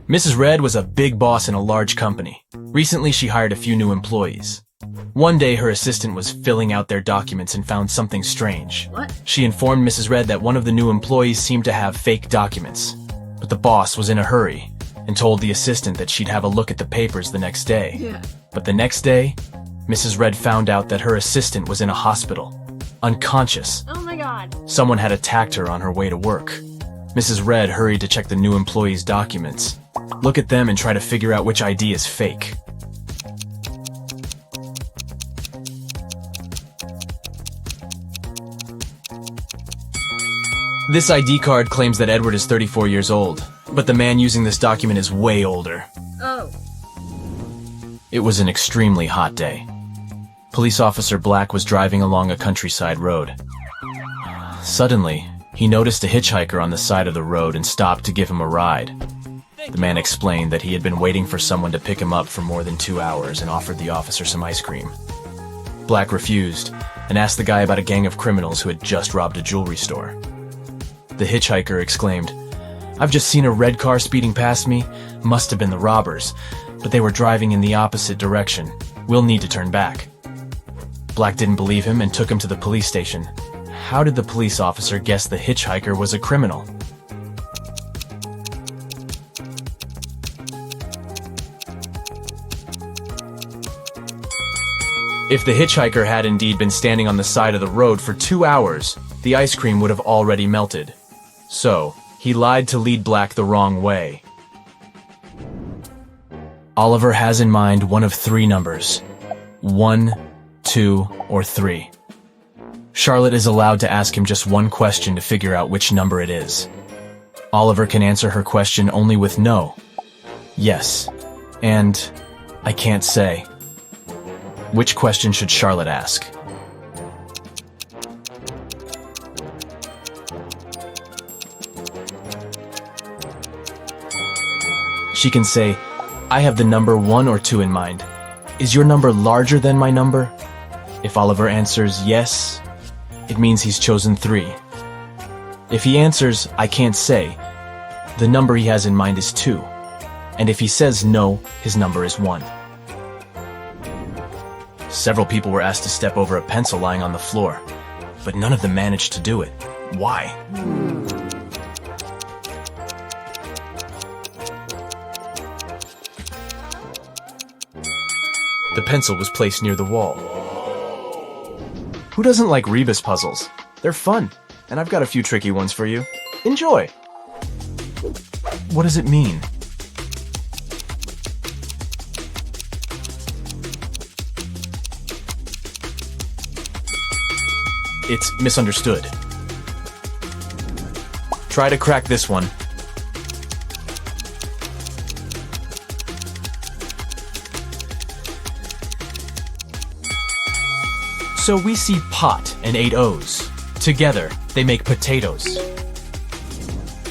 Mrs. Red was a big boss in a large company. Recently, she hired a few new employees. One day, her assistant was filling out their documents and found something strange. What? She informed Mrs. Red that one of the new employees seemed to have fake documents. But the boss was in a hurry and told the assistant that she'd have a look at the papers the next day. Yeah. But the next day, Mrs. Red found out that her assistant was in a hospital, unconscious. Oh my god. Someone had attacked her on her way to work. Mrs. Red hurried to check the new employee's documents, look at them and try to figure out which ID is fake. This ID card claims that Edward is 34 years old, but the man using this document is way older. Oh. It was an extremely hot day. Police Officer Black was driving along a countryside road. Suddenly, he noticed a hitchhiker on the side of the road and stopped to give him a ride. The man explained that he had been waiting for someone to pick him up for more than 2 hours and offered the officer some ice cream. Black refused and asked the guy about a gang of criminals who had just robbed a jewelry store. The hitchhiker exclaimed, "I've just seen a red car speeding past me. Must have been the robbers, but they were driving in the opposite direction. We'll need to turn back." Black didn't believe him and took him to the police station. How did the police officer guess the hitchhiker was a criminal? If the hitchhiker had indeed been standing on the side of the road for 2 hours, the ice cream would have already melted. So, he lied to lead Black the wrong way. Oliver has in mind one of 3 numbers: 1, 2, or 3. Charlotte is allowed to ask him just one question to figure out which number it is. Oliver can answer her question only with no, yes, and I can't say. Which question should Charlotte ask? She can say, "I have the number 1 or 2 in mind. Is your number larger than my number?" If Oliver answers yes, it means he's chosen 3. If he answers, "I can't say," the number he has in mind is 2. And if he says no, his number is 1. Several people were asked to step over a pencil lying on the floor, but none of them managed to do it. Why? The pencil was placed near the wall. Who doesn't like rebus puzzles? They're fun, and I've got a few tricky ones for you. Enjoy! What does it mean? It's misunderstood. Try to crack this one. So we see pot and 8 O's. Together, they make potatoes.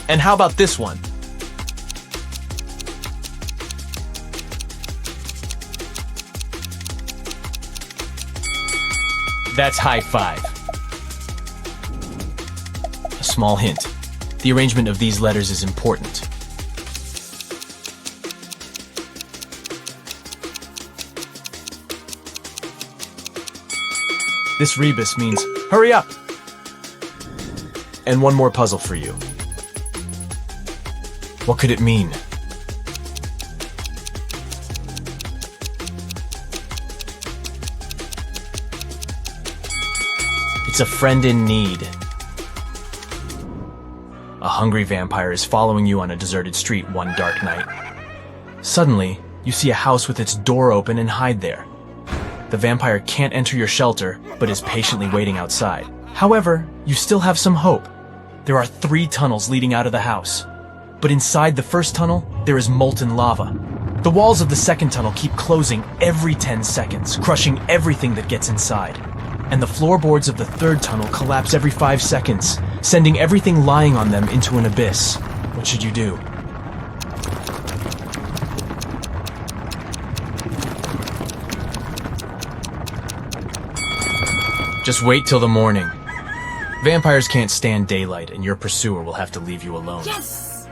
And how about this one? That's high five. A small hint. The arrangement of these letters is important. This rebus means, hurry up! And one more puzzle for you. What could it mean? It's a friend in need. A hungry vampire is following you on a deserted street one dark night. Suddenly, you see a house with its door open and hide there. The vampire can't enter your shelter, but is patiently waiting outside. However, you still have some hope. There are 3 tunnels leading out of the house. But inside the first tunnel, there is molten lava. The walls of the second tunnel keep closing every 10 seconds, crushing everything that gets inside. And the floorboards of the third tunnel collapse every 5 seconds, sending everything lying on them into an abyss. What should you do? Just wait till the morning. Vampires can't stand daylight, and your pursuer will have to leave you alone. Yes!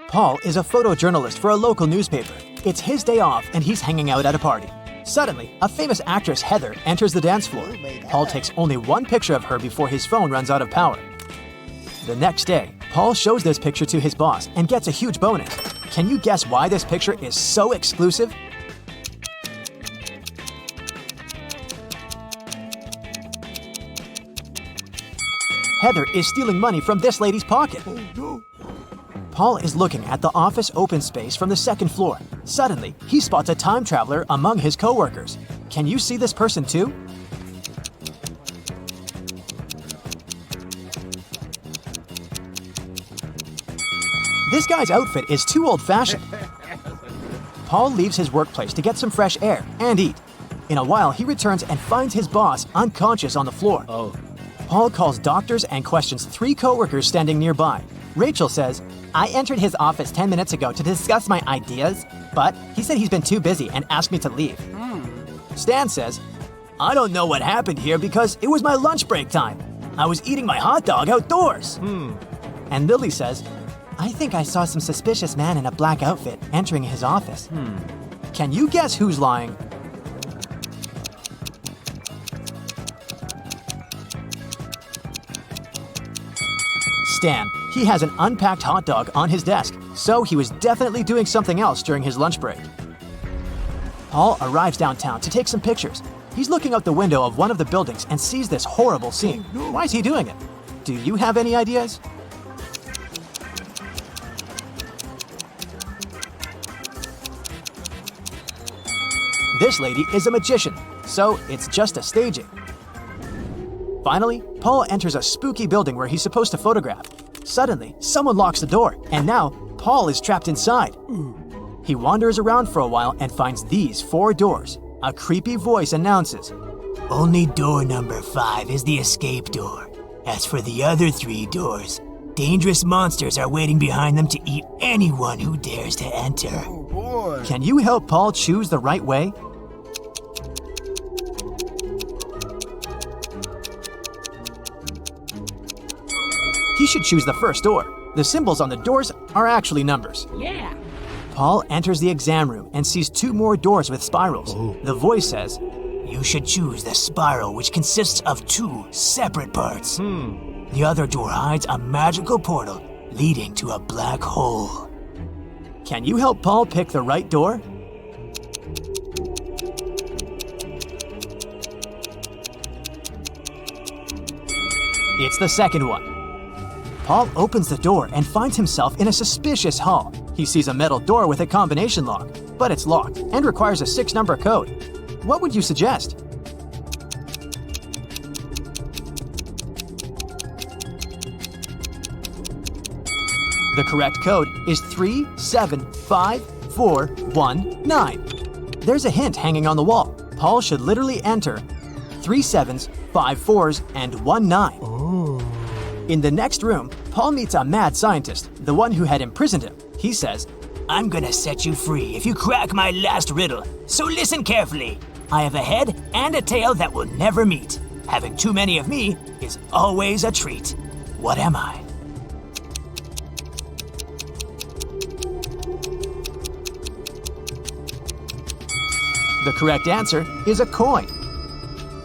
Paul is a photojournalist for a local newspaper. It's his day off, and he's hanging out at a party. Suddenly, a famous actress, Heather, enters the dance floor. Paul takes only one picture of her before his phone runs out of power. The next day, Paul shows this picture to his boss and gets a huge bonus. Can you guess why this picture is so exclusive? Heather is stealing money from this lady's pocket. Paul is looking at the office open space from the second floor. Suddenly, he spots a time traveler among his co-workers. Can you see this person too? This guy's outfit is too old-fashioned. Paul leaves his workplace to get some fresh air and eat. In a while, he returns and finds his boss unconscious on the floor. Paul calls doctors and questions 3 coworkers standing nearby. Rachel says, I entered his office 10 minutes ago to discuss my ideas, but he said he's been too busy and asked me to leave. Stan says, I don't know what happened here because it was my lunch break time. I was eating my hot dog outdoors. And Lily says, I think I saw some suspicious man in a black outfit entering his office. Can you guess who's lying? Stan. He has an unpacked hot dog on his desk, so he was definitely doing something else during his lunch break. Paul arrives downtown to take some pictures. He's looking out the window of one of the buildings and sees this horrible scene. Why is he doing it? Do you have any ideas? This lady is a magician, so it's just a staging. Finally, Paul enters a spooky building where he's supposed to photograph. Suddenly, someone locks the door, and now Paul is trapped inside. He wanders around for a while and finds these 4 doors. A creepy voice announces, Only door number 5 is the escape door. As for the other 3 doors, dangerous monsters are waiting behind them to eat anyone who dares to enter. Can you help Paul choose the right way? He should choose the first door. The symbols on the doors are actually numbers. Yeah. Paul enters the exam room and sees 2 more doors with spirals. The voice says, You should choose the spiral, which consists of 2 separate parts. The other door hides a magical portal leading to a black hole. Can you help Paul pick the right door? It's the second one. Paul opens the door and finds himself in a suspicious hall. He sees a metal door with a combination lock, but it's locked and requires a 6-number code. What would you suggest? The correct code is 375419. There's a hint hanging on the wall. Paul should literally enter 3 7s, 5 4s, and 1 9. In the next room, Paul meets a mad scientist, the one who had imprisoned him. He says, I'm gonna set you free if you crack my last riddle, so listen carefully. I have a head and a tail that will never meet. Having too many of me is always a treat. What am I? The correct answer is a coin.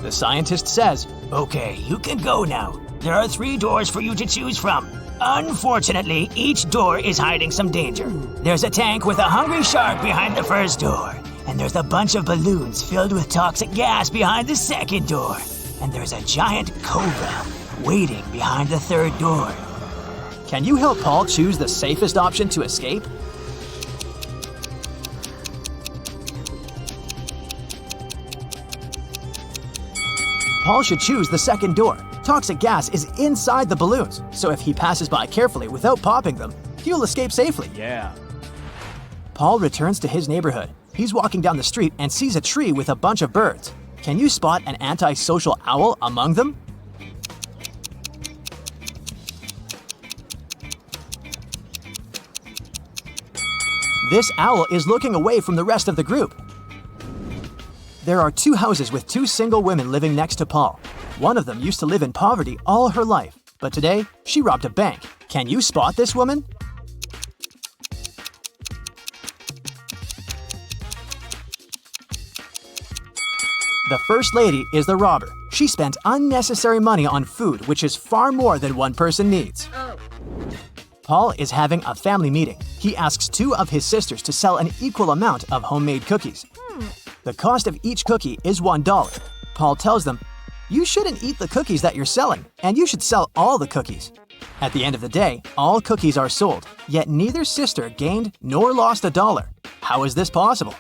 The scientist says, Okay, you can go now. There are 3 doors for you to choose from. Unfortunately, each door is hiding some danger. There's a tank with a hungry shark behind the first door. And there's a bunch of balloons filled with toxic gas behind the second door. And there's a giant cobra waiting behind the 3rd door. Can you help Paul choose the safest option to escape? Paul should choose the 2nd door. Toxic gas is inside the balloons, so if he passes by carefully without popping them, he'll escape safely. Yeah. Paul returns to his neighborhood. He's walking down the street and sees a tree with a bunch of birds. Can you spot an antisocial owl among them? This owl is looking away from the rest of the group. There are 2 houses with 2 single women living next to Paul. One of them used to live in poverty all her life, but today she robbed a bank. Can you spot this woman? The first lady is the robber. She spent unnecessary money on food, which is far more than one person needs. Paul is having a family meeting. He asks 2 of his sisters to sell an equal amount of homemade cookies. The cost of each cookie is $1. Paul tells them, you shouldn't eat the cookies that you're selling, and you should sell all the cookies. At the end of the day, all cookies are sold, yet neither sister gained nor lost $1. How is this possible?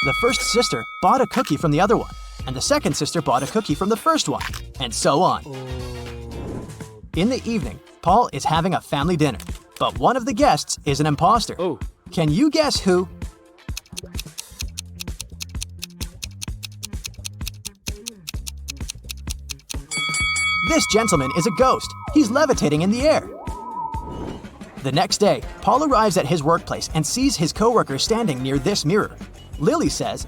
The first sister bought a cookie from the other one. and the second sister bought a cookie from the first one, and so on. In the evening, Paul is having a family dinner, but one of the guests is an imposter. Can you guess who? This gentleman is a ghost. He's levitating in the air. The next day, Paul arrives at his workplace and sees his coworker standing near this mirror. Lily says,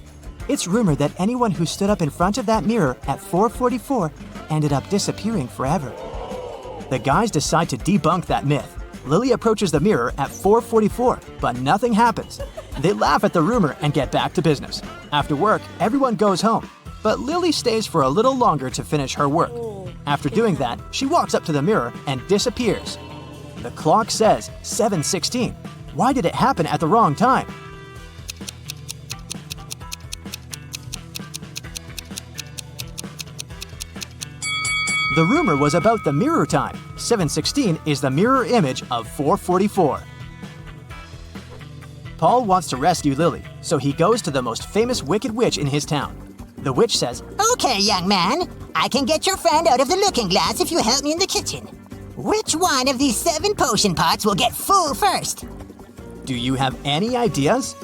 "It's rumored that anyone who stood up in front of that mirror at 4:44 ended up disappearing forever." The guys decide to debunk that myth. Lily approaches the mirror at 4:44, but nothing happens. They laugh at the rumor and get back to business. After work, everyone goes home, but Lily stays for a little longer to finish her work. After doing that, she walks up to the mirror and disappears. The clock says 7:16. Why did it happen at the wrong time? The rumor was about the mirror time. 7:16 is the mirror image of 4:44. Paul wants to rescue Lily, so he goes to the most famous wicked witch in his town. The witch says, "Okay, young man, I can get your friend out of the looking glass if you help me in the kitchen. Which one of these 7 potion pots will get full first?" "Do you have any ideas?"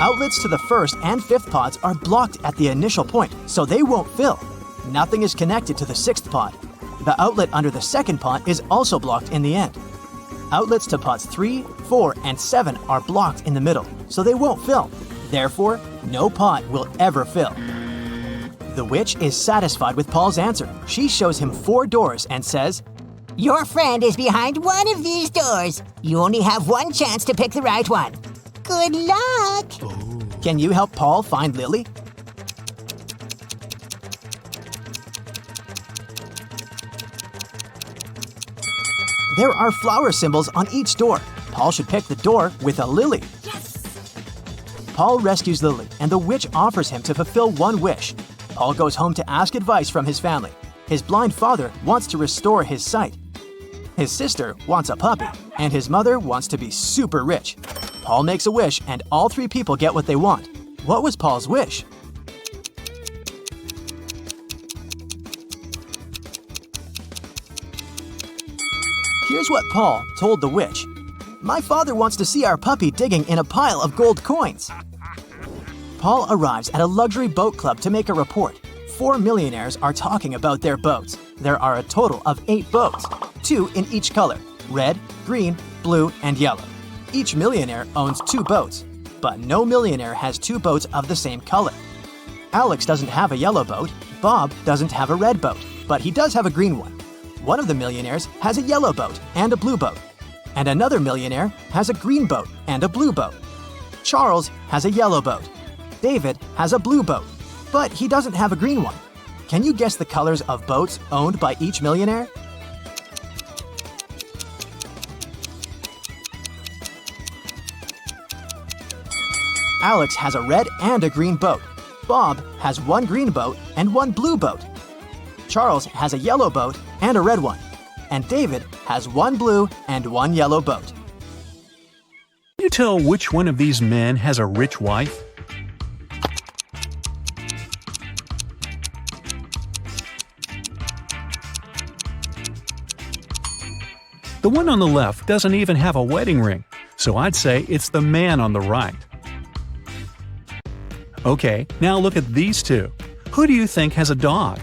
Outlets to the first and fifth pots are blocked at the initial point, so they won't fill. Nothing is connected to the sixth pot. The outlet under the second pot is also blocked in the end. Outlets to pots 3, 4, and 7 are blocked in the middle, so they won't fill. Therefore, no pot will ever fill. The witch is satisfied with Paul's answer. She shows him 4 doors and says, "Your friend is behind one of these doors. You only have one chance to pick the right one. Good luck!" "Can you help Paul find Lily?" There are flower symbols on each door. Paul should pick the door with a lily. Paul rescues Lily, and the witch offers him to fulfill one wish. Paul goes home to ask advice from his family. His blind father wants to restore his sight. His sister wants a puppy, and his mother wants to be super rich. Paul makes a wish, and all 3 people get what they want. What was Paul's wish? Here's what Paul told the witch. "My father wants to see our puppy digging in a pile of gold coins." Paul arrives at a luxury boat club to make a report. 4 millionaires are talking about their boats. There are a total of 8 boats, 2 in each color: red, green, blue, and yellow. Each millionaire owns 2 boats, but no millionaire has 2 boats of the same color. Alex doesn't have a yellow boat, Bob doesn't have a red boat, but he does have a green one. One of the millionaires has a yellow boat and a blue boat, and another millionaire has a green boat and a blue boat. Charles has a yellow boat. David has a blue boat, but he doesn't have a green one. Can you guess the colors of boats owned by each millionaire? Alex has a red and a green boat. Bob has 1 green boat and 1 blue boat. Charles has a yellow boat and a red one. And David has 1 blue and 1 yellow boat. Can you tell which one of these men has a rich wife? The one on the left doesn't even have a wedding ring, so I'd say it's the man on the right. Okay, now look at these 2. Who do you think has a dog?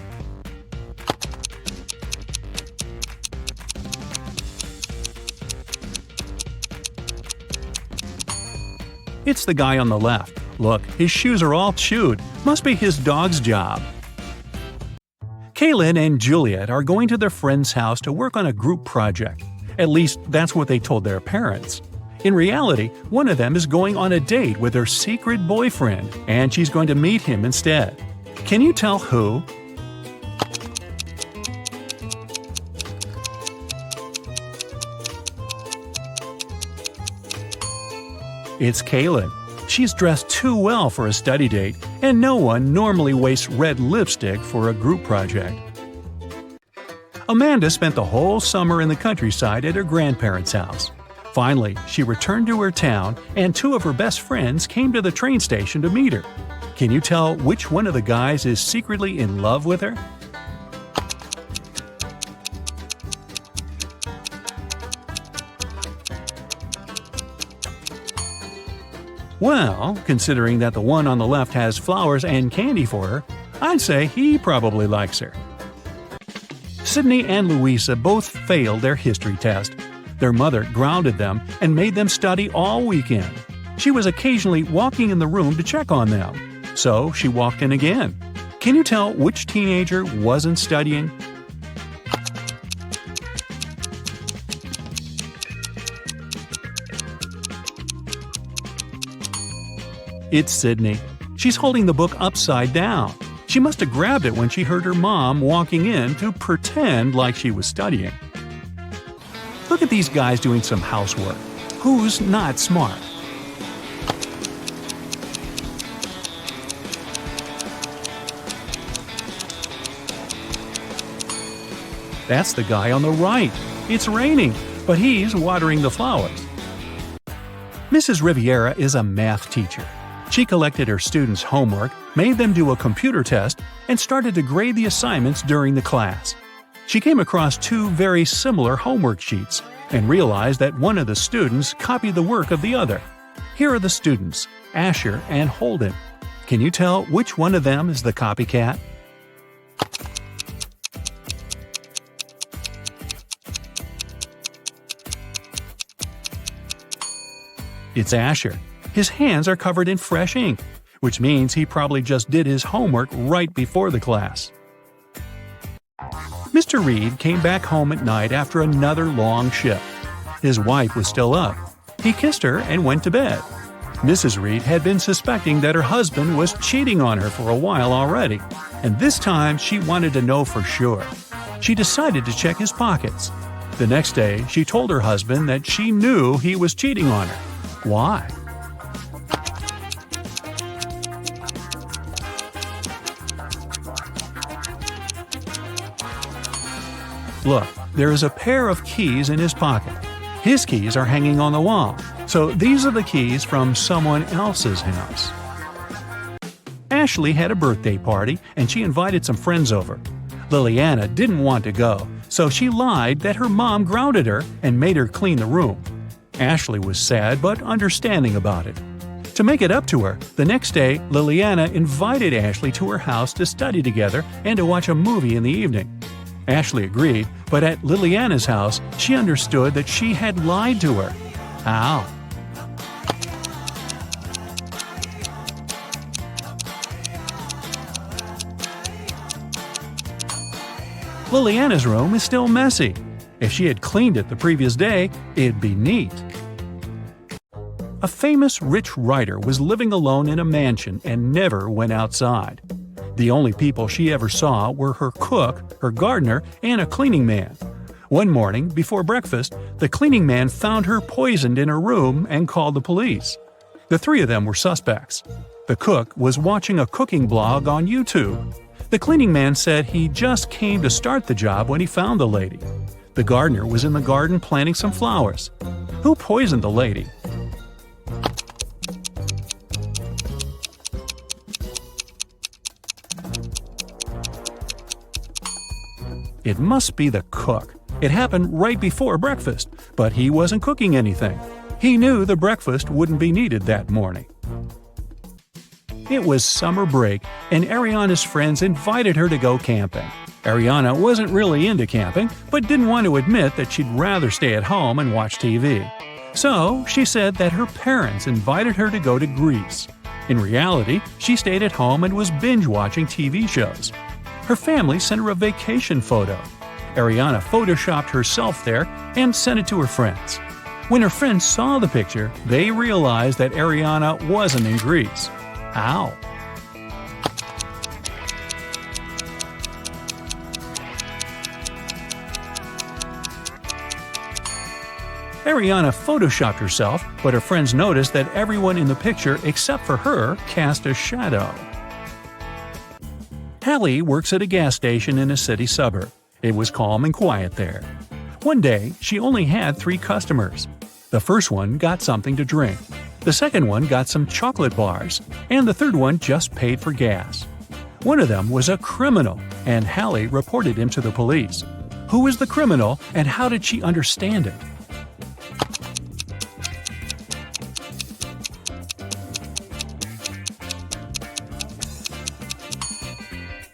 It's the guy on the left. Look, his shoes are all chewed. Must be his dog's job. Kaylin and Juliet are going to their friend's house to work on a group project. At least, that's what they told their parents. In reality, one of them is going on a date with her secret boyfriend, and she's going to meet him instead. Can you tell who? It's Kaylin. She's dressed too well for a study date, and no one normally wastes red lipstick for a group project. Amanda spent the whole summer in the countryside at her grandparents' house. Finally, she returned to her town, and two of her best friends came to the train station to meet her. Can you tell which one of the guys is secretly in love with her? Well, considering that the one on the left has flowers and candy for her, I'd say he probably likes her. Sydney and Louisa both failed their history test. Their mother grounded them and made them study all weekend. She was occasionally walking in the room to check on them, so she walked in again. Can you tell which teenager wasn't studying? It's Sydney. She's holding the book upside down. She must have grabbed it when she heard her mom walking in to pretend like she was studying. Look at these guys doing some housework. Who's not smart? That's the guy on the right. It's raining, but he's watering the flowers. Mrs. Riviera is a math teacher. She collected her students' homework, made them do a computer test, and started to grade the assignments during the class. She came across two very similar homework sheets and realized that one of the students copied the work of the other. Here are the students, Asher and Holden. Can you tell which one of them is the copycat? It's Asher. His hands are covered in fresh ink, which means he probably just did his homework right before the class. Mr. Reed came back home at night after another long shift. His wife was still up. He kissed her and went to bed. Mrs. Reed had been suspecting that her husband was cheating on her for a while already, and this time she wanted to know for sure. She decided to check his pockets. The next day, she told her husband that she knew he was cheating on her. Why? Look, there is a pair of keys in his pocket. His keys are hanging on the wall, so these are the keys from someone else's house. Ashley had a birthday party, and she invited some friends over. Liliana didn't want to go, so she lied that her mom grounded her and made her clean the room. Ashley was sad but understanding about it. To make it up to her, the next day, Liliana invited Ashley to her house to study together and to watch a movie in the evening. Ashley agreed, but at Liliana's house, she understood that she had lied to her. How? Liliana's room is still messy. If she had cleaned it the previous day, it'd be neat. A famous rich writer was living alone in a mansion and never went outside. The only people she ever saw were her cook, her gardener, and a cleaning man. One morning, before breakfast, the cleaning man found her poisoned in her room and called the police. The three of them were suspects. The cook was watching a cooking blog on YouTube. The cleaning man said he just came to start the job when he found the lady. The gardener was in the garden planting some flowers. Who poisoned the lady? It must be the cook. It happened right before breakfast, but he wasn't cooking anything. He knew the breakfast wouldn't be needed that morning. It was summer break, and Ariana's friends invited her to go camping. Ariana wasn't really into camping, but didn't want to admit that she'd rather stay at home and watch TV. So she said that her parents invited her to go to Greece. In reality, she stayed at home and was binge-watching TV shows. Her family sent her a vacation photo. Ariana photoshopped herself there and sent it to her friends. When her friends saw the picture, they realized that Ariana wasn't in Greece. How? Ariana photoshopped herself, but her friends noticed that everyone in the picture except for her cast a shadow. Hallie works at a gas station in a city suburb. It was calm and quiet there. One day, she only had 3 customers. The first one got something to drink. The second one got some chocolate bars. And the third one just paid for gas. One of them was a criminal, and Hallie reported him to the police. Who was the criminal, and how did she understand it?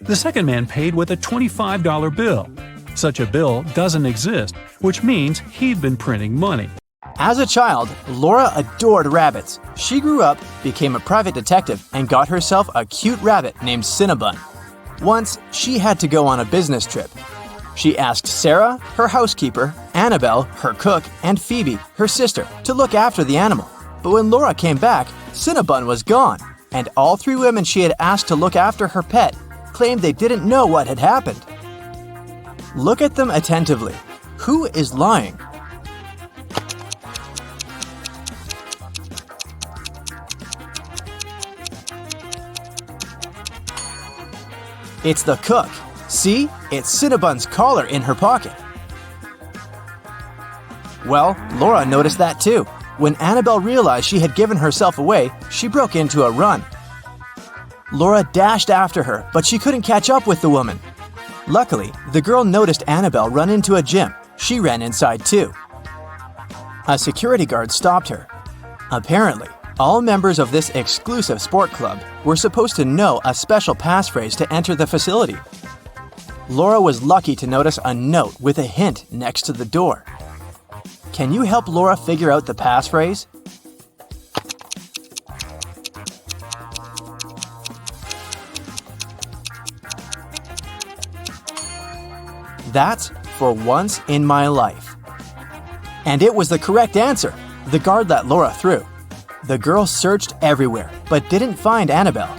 The second man paid with a $25 bill. Such a bill doesn't exist, which means he'd been printing money. As a child, Laura adored rabbits. She grew up, became a private detective, and got herself a cute rabbit named Cinnabon. Once, she had to go on a business trip. She asked Sarah, her housekeeper, Annabelle, her cook, and Phoebe, her sister, to look after the animal. But when Laura came back, Cinnabon was gone, and all three women she had asked to look after her pet claimed they didn't know what had happened. Look at them attentively. Who is lying? It's the cook. See, it's Cinnabon's collar in her pocket. Well, Laura noticed that too. When Annabelle realized she had given herself away, she broke into a run. Laura dashed after her, but she couldn't catch up with the woman. Luckily, the girl noticed Annabelle run into a gym. She ran inside too. A security guard stopped her. Apparently, all members of this exclusive sport club were supposed to know a special passphrase to enter the facility. Laura was lucky to notice a note with a hint next to the door. Can you help Laura figure out the passphrase? That's "for once in my life." And it was the correct answer. The guard let Laura through. The girl searched everywhere, but didn't find Annabelle.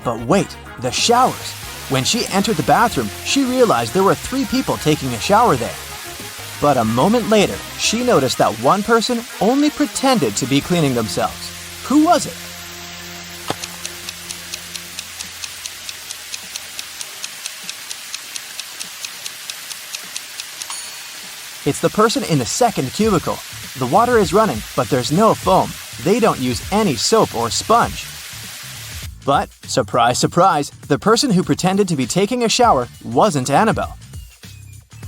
But wait, the showers. When she entered the bathroom, she realized there were 3 people taking a shower there. But a moment later, she noticed that one person only pretended to be cleaning themselves. Who was it? It's the person in the second cubicle. The water is running, but there's no foam. They don't use any soap or sponge. But, surprise, surprise, the person who pretended to be taking a shower wasn't Annabelle.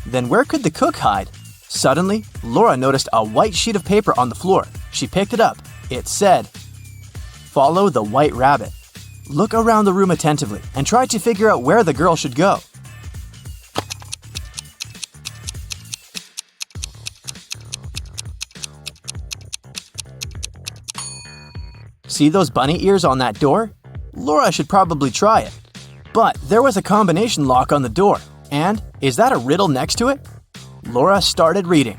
Then where could the cook hide? Suddenly, Laura noticed a white sheet of paper on the floor. She picked it up. It said, "Follow the white rabbit." Look around the room attentively and try to figure out where the girl should go. See those bunny ears on that door? Laura should probably try it. But there was a combination lock on the door. And is that a riddle next to it? Laura started reading.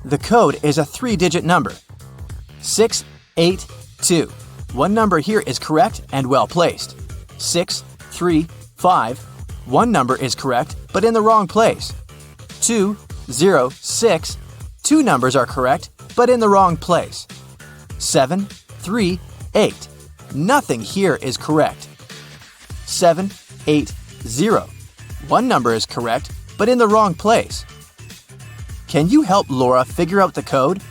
The code is a 3-digit number. 682. One number here is correct and well placed. 635. One number is correct but in the wrong place. 206. 2 numbers are correct but in the wrong place. 738. Nothing here is correct. 780. One number is correct, but in the wrong place. Can you help Laura figure out the code?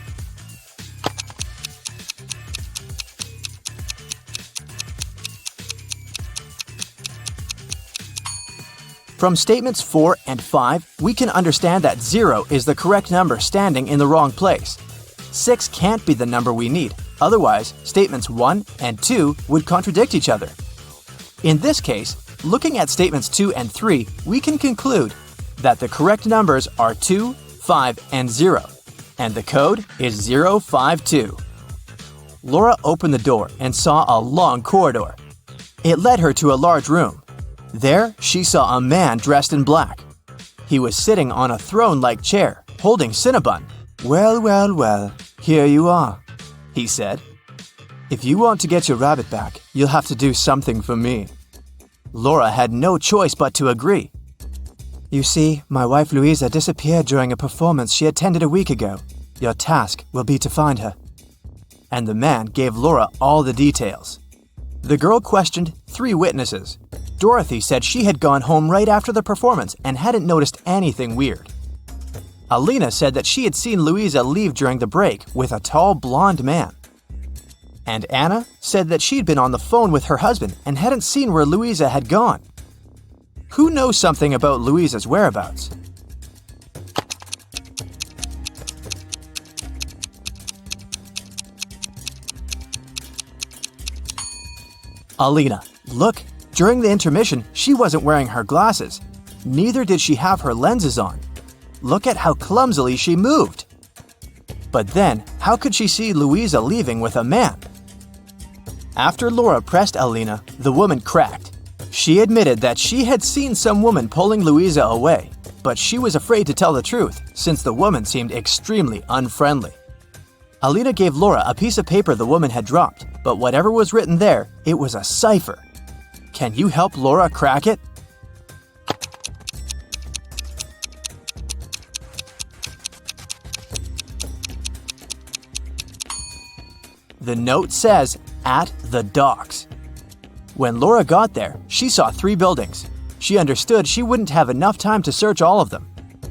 From statements 4 and 5, we can understand that 0 is the correct number standing in the wrong place. 6 can't be the number we need. Otherwise, statements 1 and 2 would contradict each other. In this case, looking at statements 2 and 3, we can conclude that the correct numbers are 2, 5, and 0, and the code is 052. Laura opened the door and saw a long corridor. It led her to a large room. There, she saw a man dressed in black. He was sitting on a throne-like chair, holding Cinnabon. "Well, well, well, here you are," he said. "If you want to get your rabbit back, you'll have to do something for me." Laura had no choice but to agree. "You see, my wife Louisa disappeared during a performance she attended a week ago. Your task will be to find her." And the man gave Laura all the details. The girl questioned 3 witnesses. Dorothy said she had gone home right after the performance and hadn't noticed anything weird. Alina said that she had seen Louisa leave during the break with a tall blonde man. And Anna said that she'd been on the phone with her husband and hadn't seen where Louisa had gone. Who knows something about Louisa's whereabouts? Alina, look, during the intermission, she wasn't wearing her glasses. Neither did she have her lenses on. Look at how clumsily she moved. But then, how could she see Louisa leaving with a man? After Laura pressed Alina, the woman cracked. She admitted that she had seen some woman pulling Louisa away, but she was afraid to tell the truth since the woman seemed extremely unfriendly. Alina gave Laura a piece of paper the woman had dropped, but whatever was written there, it was a cipher. Can you help Laura crack it? The note says, "At the docks." When Laura got there, she saw 3 buildings. She understood she wouldn't have enough time to search all of them.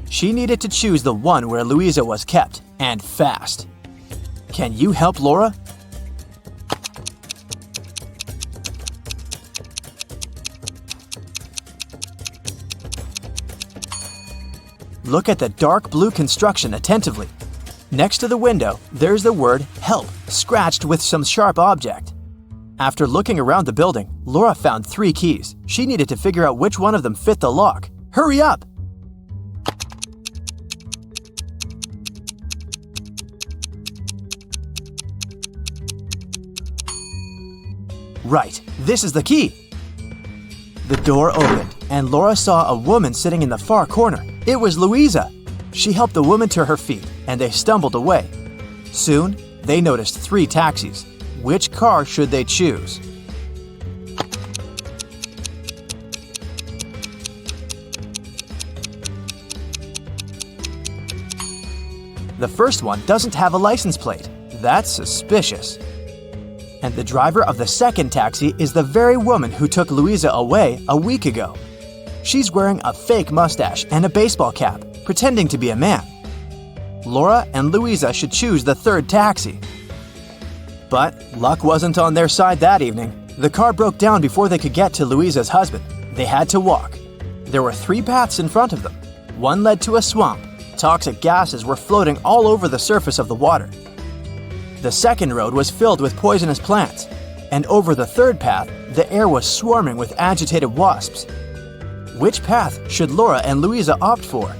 She needed to choose the one where Louisa was kept, and fast. Can you help Laura? Look at the dark blue construction attentively. Next to the window, there's the word "help" scratched with some sharp object. After looking around the building, Laura found 3 keys. She needed to figure out which one of them fit the lock. Hurry up! Right, this is the key. The door opened, and Laura saw a woman sitting in the far corner. It was Louisa. She helped the woman to her feet, and they stumbled away. Soon, they noticed 3 taxis. Which car should they choose? The first one doesn't have a license plate. That's suspicious. And the driver of the second taxi is the very woman who took Louisa away a week ago. She's wearing a fake mustache and a baseball cap, pretending to be a man. Laura and Louisa should choose the third taxi. But luck wasn't on their side that evening. The car broke down before they could get to Louisa's husband. They had to walk. There were 3 paths in front of them. One led to a swamp. Toxic gases were floating all over the surface of the water. The second road was filled with poisonous plants. And over the third path, the air was swarming with agitated wasps. Which path should Laura and Louisa opt for?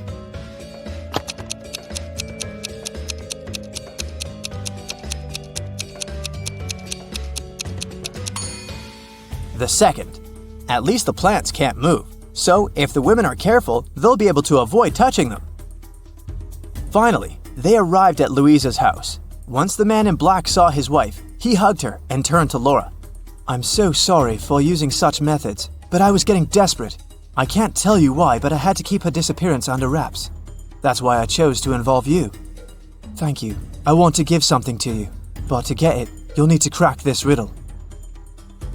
The second. At least the plants can't move, so if the women are careful, they'll be able to avoid touching them. Finally, they arrived at Louisa's house. Once the man in black saw his wife, he hugged her and turned to Laura. "I'm so sorry for using such methods, but I was getting desperate. I can't tell you why, but I had to keep her disappearance under wraps. That's why I chose to involve you. Thank you. I want to give something to you, but to get it, you'll need to crack this riddle."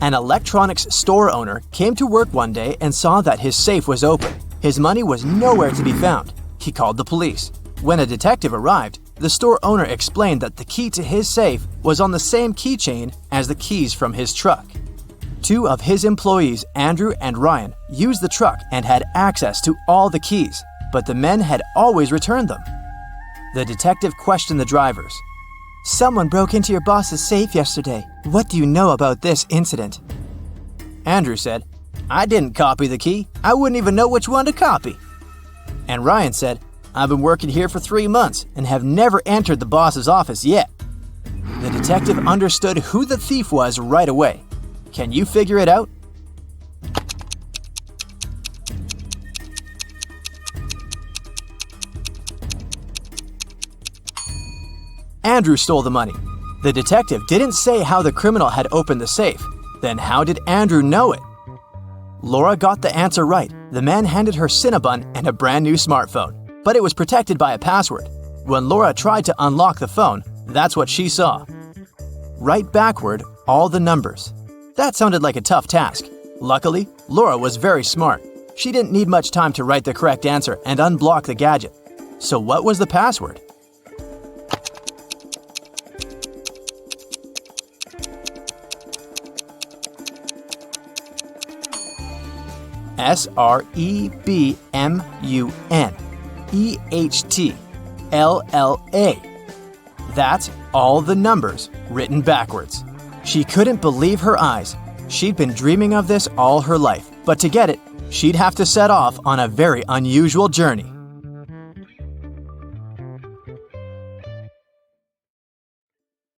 An electronics store owner came to work one day and saw that his safe was open. His money was nowhere to be found. He called the police. When a detective arrived, the store owner explained that the key to his safe was on the same keychain as the keys from his truck. 2 of his employees, Andrew and Ryan, used the truck and had access to all the keys, but the men had always returned them. The detective questioned the drivers. "Someone broke into your boss's safe yesterday. What do you know about this incident?" Andrew said, "I didn't copy the key. I wouldn't even know which one to copy." And Ryan said, "I've been working here for 3 months and have never entered the boss's office yet." The detective understood who the thief was right away. Can you figure it out? Andrew stole the money. The detective didn't say how the criminal had opened the safe. Then how did Andrew know it? Laura got the answer right. The man handed her Cinnabon and a brand new smartphone, but it was protected by a password. When Laura tried to unlock the phone, that's what she saw. Write backward all the numbers. That sounded like a tough task. Luckily, Laura was very smart. She didn't need much time to write the correct answer and unblock the gadget. So what was the password? SREBMUNEHTLLA. That's all the numbers written backwards. She couldn't believe her eyes. She'd been dreaming of this all her life, but to get it, she'd have to set off on a very unusual journey.